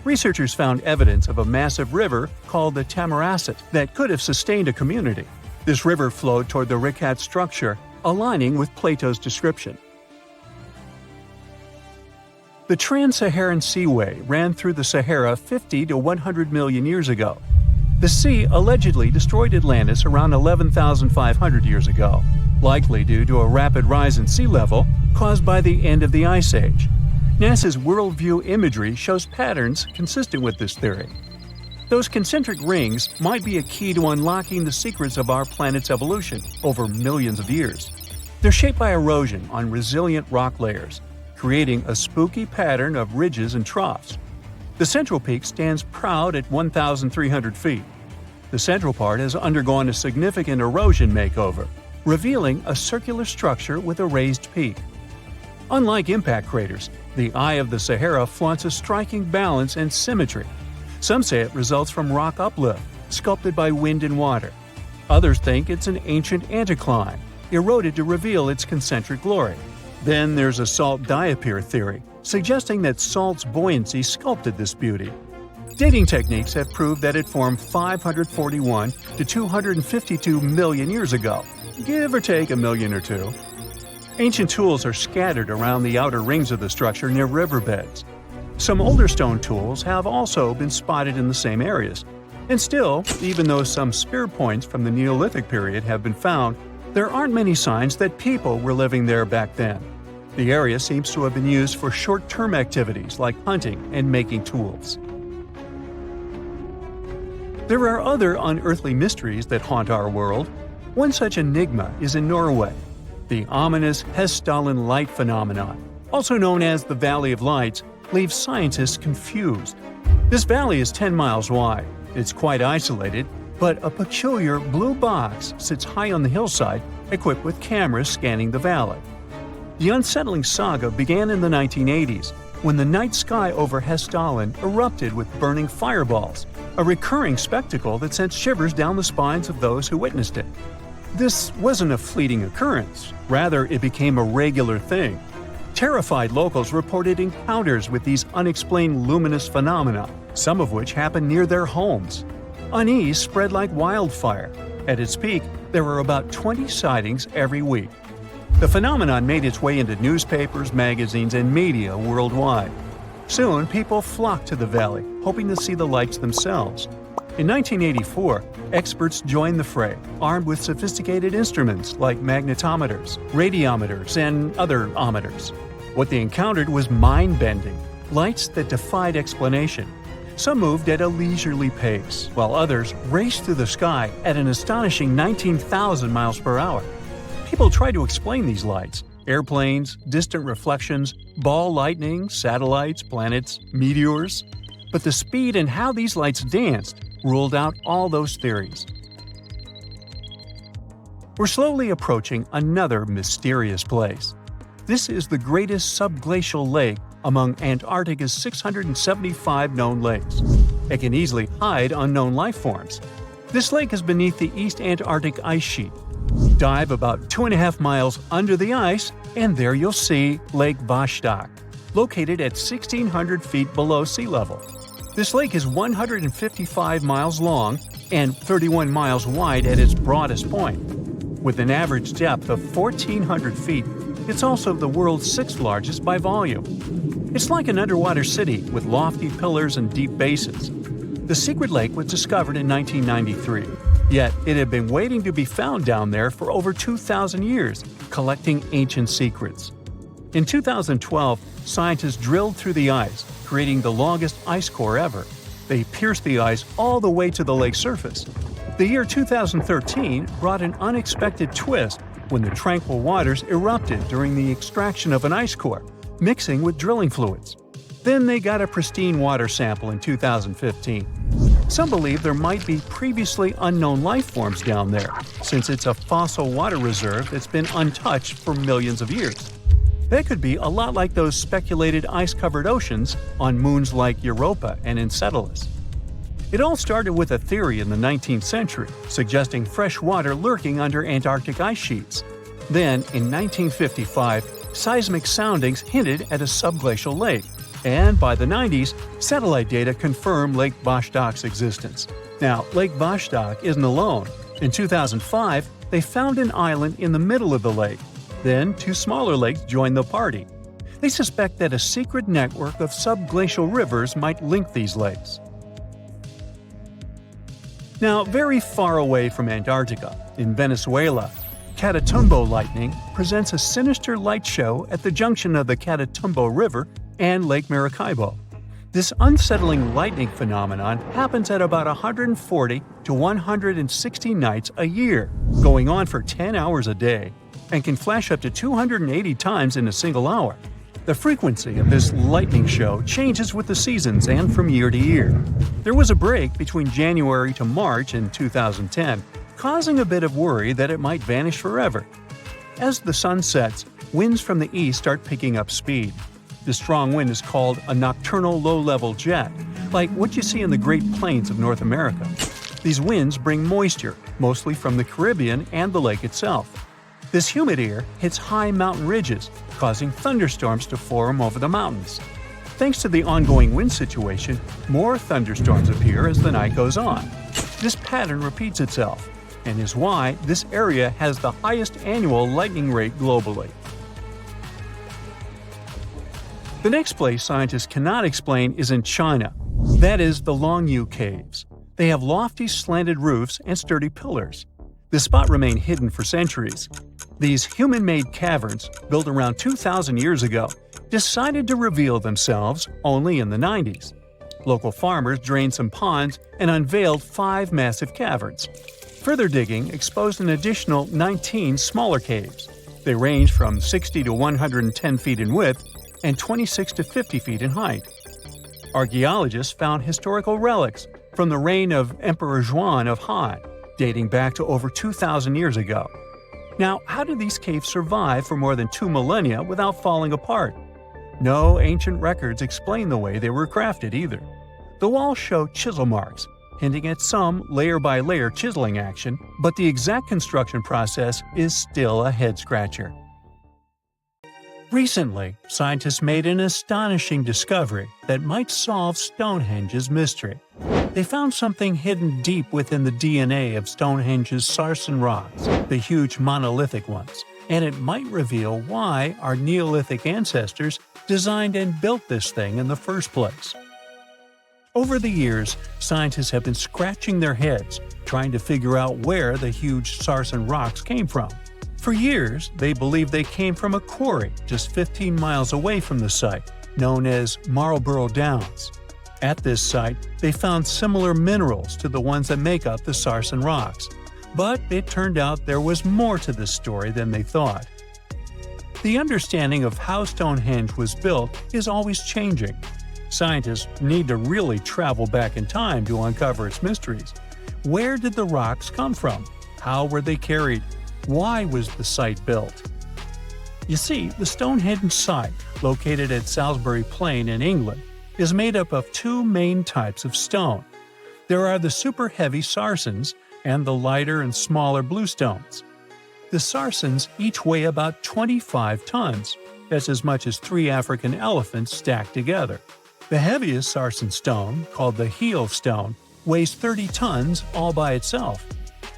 Researchers found evidence of a massive river called the Tamaracet that could have sustained a community. This river flowed toward the Rikat structure, aligning with Plato's description. The Trans-Saharan Seaway ran through the Sahara 50 to 100 million years ago. The sea allegedly destroyed Atlantis around 11,500 years ago, likely due to a rapid rise in sea level caused by the end of the Ice Age. NASA's worldview imagery shows patterns consistent with this theory. Those concentric rings might be a key to unlocking the secrets of our planet's evolution over millions of years. They're shaped by erosion on resilient rock layers, creating a spooky pattern of ridges and troughs. The central peak stands proud at 1,300 feet. The central part has undergone a significant erosion makeover, revealing a circular structure with a raised peak. Unlike impact craters, the Eye of the Sahara flaunts a striking balance and symmetry. Some say it results from rock uplift, sculpted by wind and water. Others think it's an ancient anticline, eroded to reveal its concentric glory. Then there's a salt diapir theory, suggesting that salt's buoyancy sculpted this beauty. Dating techniques have proved that it formed 541 to 252 million years ago, give or take a million or two. Ancient tools are scattered around the outer rings of the structure near riverbeds. Some older stone tools have also been spotted in the same areas. And still, even though some spear points from the Neolithic period have been found, there aren't many signs that people were living there back then. The area seems to have been used for short-term activities like hunting and making tools. There are other unearthly mysteries that haunt our world. One such enigma is in Norway, the ominous Hessdalen light phenomenon, also known as the Valley of Lights, leaves scientists confused. This valley is 10 miles wide. It's quite isolated, but a peculiar blue box sits high on the hillside, equipped with cameras scanning the valley. The unsettling saga began in the 1980s, when the night sky over Hessdalen erupted with burning fireballs, a recurring spectacle that sent shivers down the spines of those who witnessed it. This wasn't a fleeting occurrence, rather it became a regular thing. Terrified locals reported encounters with these unexplained luminous phenomena, some of which happened near their homes. Unease spread like wildfire. At its peak, there were about 20 sightings every week. The phenomenon made its way into newspapers, magazines, and media worldwide. Soon, people flocked to the valley, hoping to see the lights themselves. In 1984, experts joined the fray, armed with sophisticated instruments like magnetometers, radiometers, and other ometers. What they encountered was mind-bending, lights that defied explanation. Some moved at a leisurely pace, while others raced through the sky at an astonishing 19,000 miles per hour. People tried to explain these lights: airplanes, distant reflections, ball lightning, satellites, planets, meteors. But the speed and how these lights danced ruled out all those theories. We're slowly approaching another mysterious place. This is the greatest subglacial lake among Antarctica's 675 known lakes. It can easily hide unknown life forms. This lake is beneath the East Antarctic ice sheet. Dive about 2.5 miles under the ice, and there you'll see Lake Vostok, located at 1,600 feet below sea level. This lake is 155 miles long and 31 miles wide at its broadest point. With an average depth of 1,400 feet, it's also the world's sixth largest by volume. It's like an underwater city with lofty pillars and deep basins. The secret lake was discovered in 1993, yet it had been waiting to be found down there for over 2,000 years, collecting ancient secrets. In 2012, scientists drilled through the ice, creating the longest ice core ever. They pierced the ice all the way to the lake's surface. The year 2013 brought an unexpected twist when the tranquil waters erupted during the extraction of an ice core, mixing with drilling fluids. Then they got a pristine water sample in 2015. Some believe there might be previously unknown life forms down there, since it's a fossil water reserve that's been untouched for millions of years. That could be a lot like those speculated ice-covered oceans on moons like Europa and Enceladus. It all started with a theory in the 19th century, suggesting fresh water lurking under Antarctic ice sheets. Then, in 1955, seismic soundings hinted at a subglacial lake, and by the 90s, satellite data confirmed Lake Vostok's existence. Now, Lake Vostok isn't alone. In 2005, they found an island in the middle of the lake. Then, two smaller lakes joined the party. They suspect that a secret network of subglacial rivers might link these lakes. Now, very far away from Antarctica, in Venezuela, Catatumbo lightning presents a sinister light show at the junction of the Catatumbo River and Lake Maracaibo. This unsettling lightning phenomenon happens at about 140 to 160 nights a year, going on for 10 hours a day, and can flash up to 280 times in a single hour. The frequency of this lightning show changes with the seasons and from year to year. There was a break between January to March in 2010, causing a bit of worry that it might vanish forever. As the sun sets, winds from the east start picking up speed. This strong wind is called a nocturnal low-level jet, like what you see in the Great Plains of North America. These winds bring moisture, mostly from the Caribbean and the lake itself. This humid air hits high mountain ridges, causing thunderstorms to form over the mountains. Thanks to the ongoing wind situation, more thunderstorms appear as the night goes on. This pattern repeats itself, and is why this area has the highest annual lightning rate globally. The next place scientists cannot explain is in China. That is the Longyu Caves. They have lofty slanted roofs and sturdy pillars. The spot remained hidden for centuries. These human-made caverns, built around 2,000 years ago, decided to reveal themselves only in the 90s. Local farmers drained some ponds and unveiled 5 massive caverns. Further digging exposed an additional 19 smaller caves. They range from 60 to 110 feet in width and 26 to 50 feet in height. Archaeologists found historical relics from the reign of Emperor Zhuan of Han, dating back to over 2,000 years ago. Now, how did these caves survive for more than 2 millennia without falling apart? No ancient records explain the way they were crafted either. The walls show chisel marks, hinting at some layer-by-layer chiseling action, but the exact construction process is still a head-scratcher. Recently, scientists made an astonishing discovery that might solve Stonehenge's mystery. They found something hidden deep within the DNA of Stonehenge's sarsen rocks, the huge monolithic ones, and it might reveal why our Neolithic ancestors designed and built this thing in the first place? Over the years, scientists have been scratching their heads trying to figure out where the huge Sarsen rocks came from. For years, they believed they came from a quarry just 15 miles away from the site, known as Marlborough Downs. At this site, they found similar minerals to the ones that make up the Sarsen rocks. But it turned out there was more to this story than they thought. The understanding of how Stonehenge was built is always changing. Scientists need to really travel back in time to uncover its mysteries. Where did the rocks come from? How were they carried? Why was the site built? You see, the Stonehenge site, located at Salisbury Plain in England, is made up of two main types of stone. There are the super heavy Sarsens and the lighter and smaller bluestones. The Sarsens each weigh about 25 tons. That's as much as 3 African elephants stacked together. The heaviest Sarsen stone, called the heel stone, weighs 30 tons all by itself.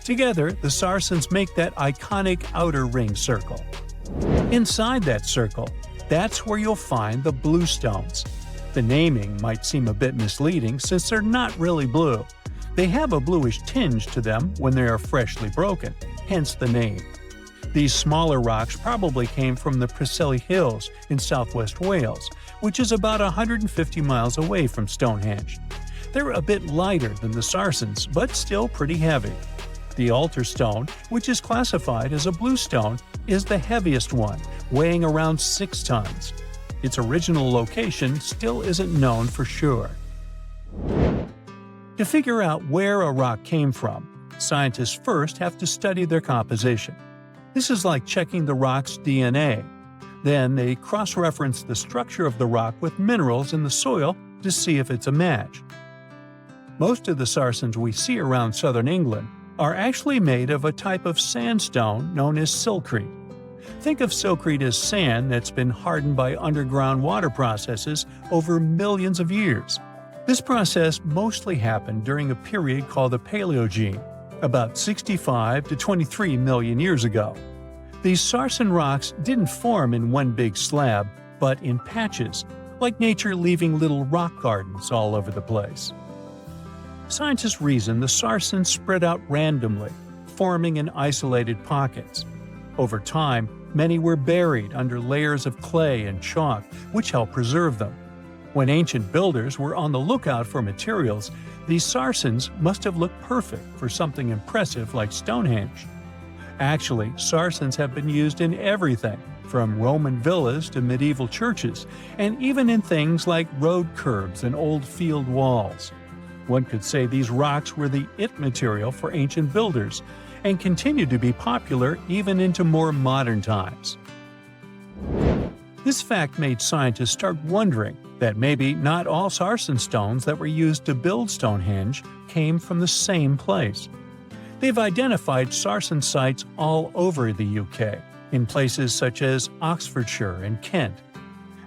Together, the Sarsens make that iconic outer ring circle. Inside that circle, that's where you'll find the bluestones. The naming might seem a bit misleading since they're not really blue. They have a bluish tinge to them when they are freshly broken, hence the name. These smaller rocks probably came from the Preseli Hills in southwest Wales, which is about 150 miles away from Stonehenge. They're a bit lighter than the Sarsens, but still pretty heavy. The altar stone, which is classified as a bluestone, is the heaviest one, weighing around 6 tons. Its original location still isn't known for sure. To figure out where a rock came from, scientists first have to study their composition. This is like checking the rock's DNA. Then they cross-reference the structure of the rock with minerals in the soil to see if it's a match. Most of the Sarsens we see around southern England are actually made of a type of sandstone known as silcrete. Think of silcrete as sand that's been hardened by underground water processes over millions of years. This process mostly happened during a period called the Paleogene, about 65 to 23 million years ago. These Sarsen rocks didn't form in one big slab, but in patches, like nature leaving little rock gardens all over the place. Scientists reason the Sarsens spread out randomly, forming in isolated pockets. Over time, many were buried under layers of clay and chalk, which helped preserve them. When ancient builders were on the lookout for materials, these Sarsens must have looked perfect for something impressive like Stonehenge. Actually, Sarsens have been used in everything, from Roman villas to medieval churches, and even in things like road curbs and old field walls. One could say these rocks were the it material for ancient builders, and continue to be popular even into more modern times. This fact made scientists start wondering that maybe not all Sarsen stones that were used to build Stonehenge came from the same place. They've identified Sarsen sites all over the UK, in places such as Oxfordshire and Kent.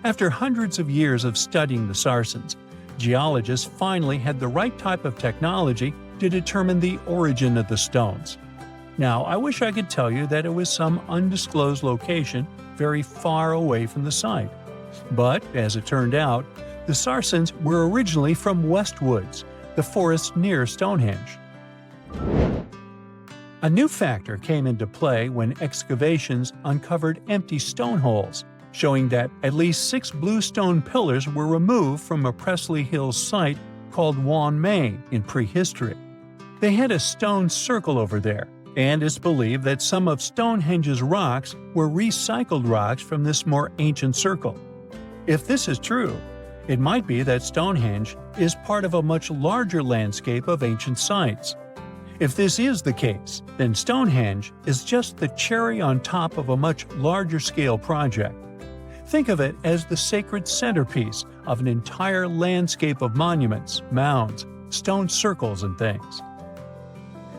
After hundreds of years of studying the Sarsens, geologists finally had the right type of technology to determine the origin of the stones. Now, I wish I could tell you that it was some undisclosed location very far away from the site. But, as it turned out, the Sarsens were originally from Westwoods, the forest near Stonehenge. A new factor came into play when excavations uncovered empty stone holes, showing that at least 6 bluestone pillars were removed from a Preseli Hills site called Wan Main in prehistory. They had a stone circle over there, and it's believed that some of Stonehenge's rocks were recycled rocks from this more ancient circle. If this is true, it might be that Stonehenge is part of a much larger landscape of ancient sites. If this is the case, then Stonehenge is just the cherry on top of a much larger scale project. Think of it as the sacred centerpiece of an entire landscape of monuments, mounds, stone circles, and things.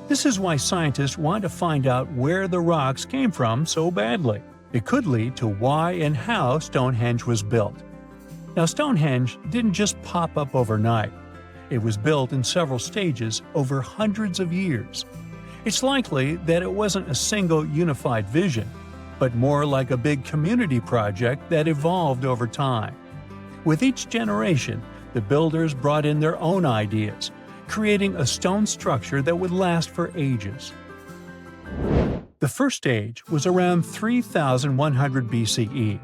This is why scientists want to find out where the rocks came from so badly. It could lead to why and how Stonehenge was built. Now, Stonehenge didn't just pop up overnight. It was built in several stages over hundreds of years. It's likely that it wasn't a single unified vision. but more like a big community project that evolved over time. With each generation, the builders brought in their own ideas, creating a stone structure that would last for ages. The first stage was around 3100 BCE.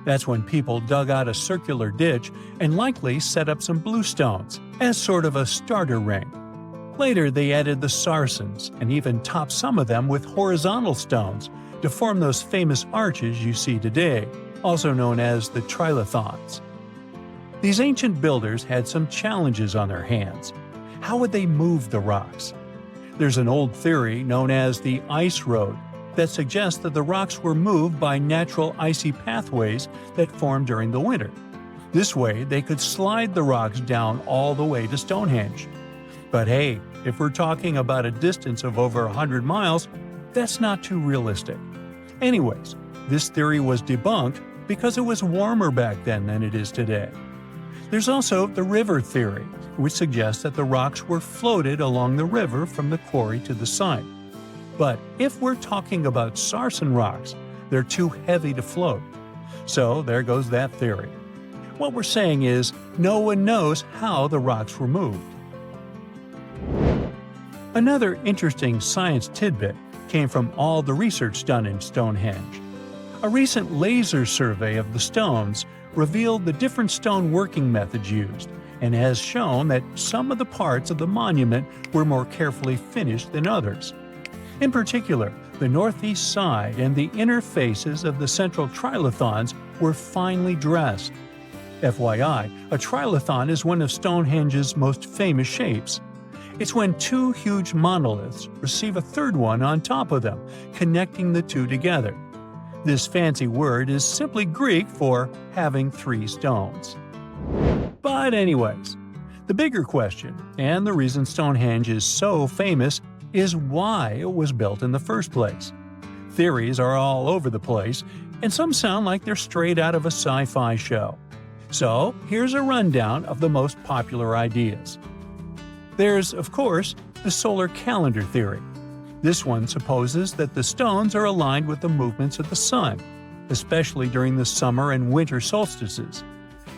That's when people dug out a circular ditch and likely set up some bluestones as sort of a starter ring. Later, they added the sarcens and even topped some of them with horizontal stones to form those famous arches you see today, also known as the trilithons. These ancient builders had some challenges on their hands. How would they move the rocks? There's an old theory known as the ice road that suggests that the rocks were moved by natural icy pathways that formed during the winter. This way, they could slide the rocks down all the way to Stonehenge. But hey, if we're talking about a distance of over 100 miles, that's not too realistic. Anyways, this theory was debunked because it was warmer back then than it is today. There's also the river theory, which suggests that the rocks were floated along the river from the quarry to the site. But if we're talking about sarsen rocks, they're too heavy to float. So there goes that theory. What we're saying is, no one knows how the rocks were moved. Another interesting science tidbit came from all the research done in Stonehenge. A recent laser survey of the stones revealed the different stone working methods used, and has shown that some of the parts of the monument were more carefully finished than others. In particular, the northeast side and the inner faces of the central trilithons were finely dressed. FYI, a trilithon is one of Stonehenge's most famous shapes. It's when two huge monoliths receive a third one on top of them, connecting the two together. This fancy word is simply Greek for having three stones. But anyways, the bigger question, and the reason Stonehenge is so famous, is why it was built in the first place. Theories are all over the place, and some sound like they're straight out of a sci-fi show. So here's a rundown of the most popular ideas. There's, of course, the solar calendar theory. This one supposes that the stones are aligned with the movements of the sun, especially during the summer and winter solstices.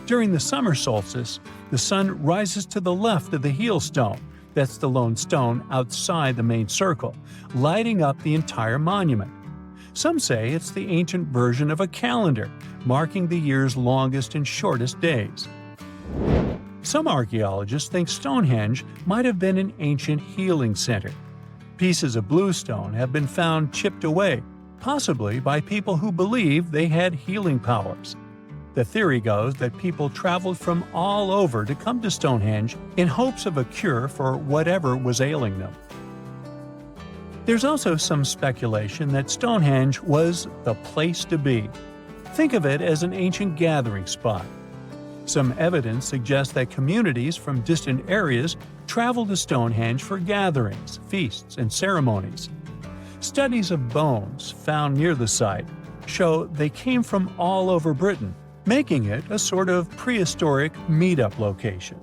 During the summer solstice, the sun rises to the left of the heel stone, that's the lone stone outside the main circle, lighting up the entire monument. Some say it's the ancient version of a calendar, marking the year's longest and shortest days. Some archaeologists think Stonehenge might have been an ancient healing center. Pieces of bluestone have been found chipped away, possibly by people who believed they had healing powers. The theory goes that people traveled from all over to come to Stonehenge in hopes of a cure for whatever was ailing them. There's also some speculation that Stonehenge was the place to be. Think of it as an ancient gathering spot. Some evidence suggests that communities from distant areas traveled to Stonehenge for gatherings, feasts, and ceremonies. Studies of bones found near the site show they came from all over Britain, making it a sort of prehistoric meetup location.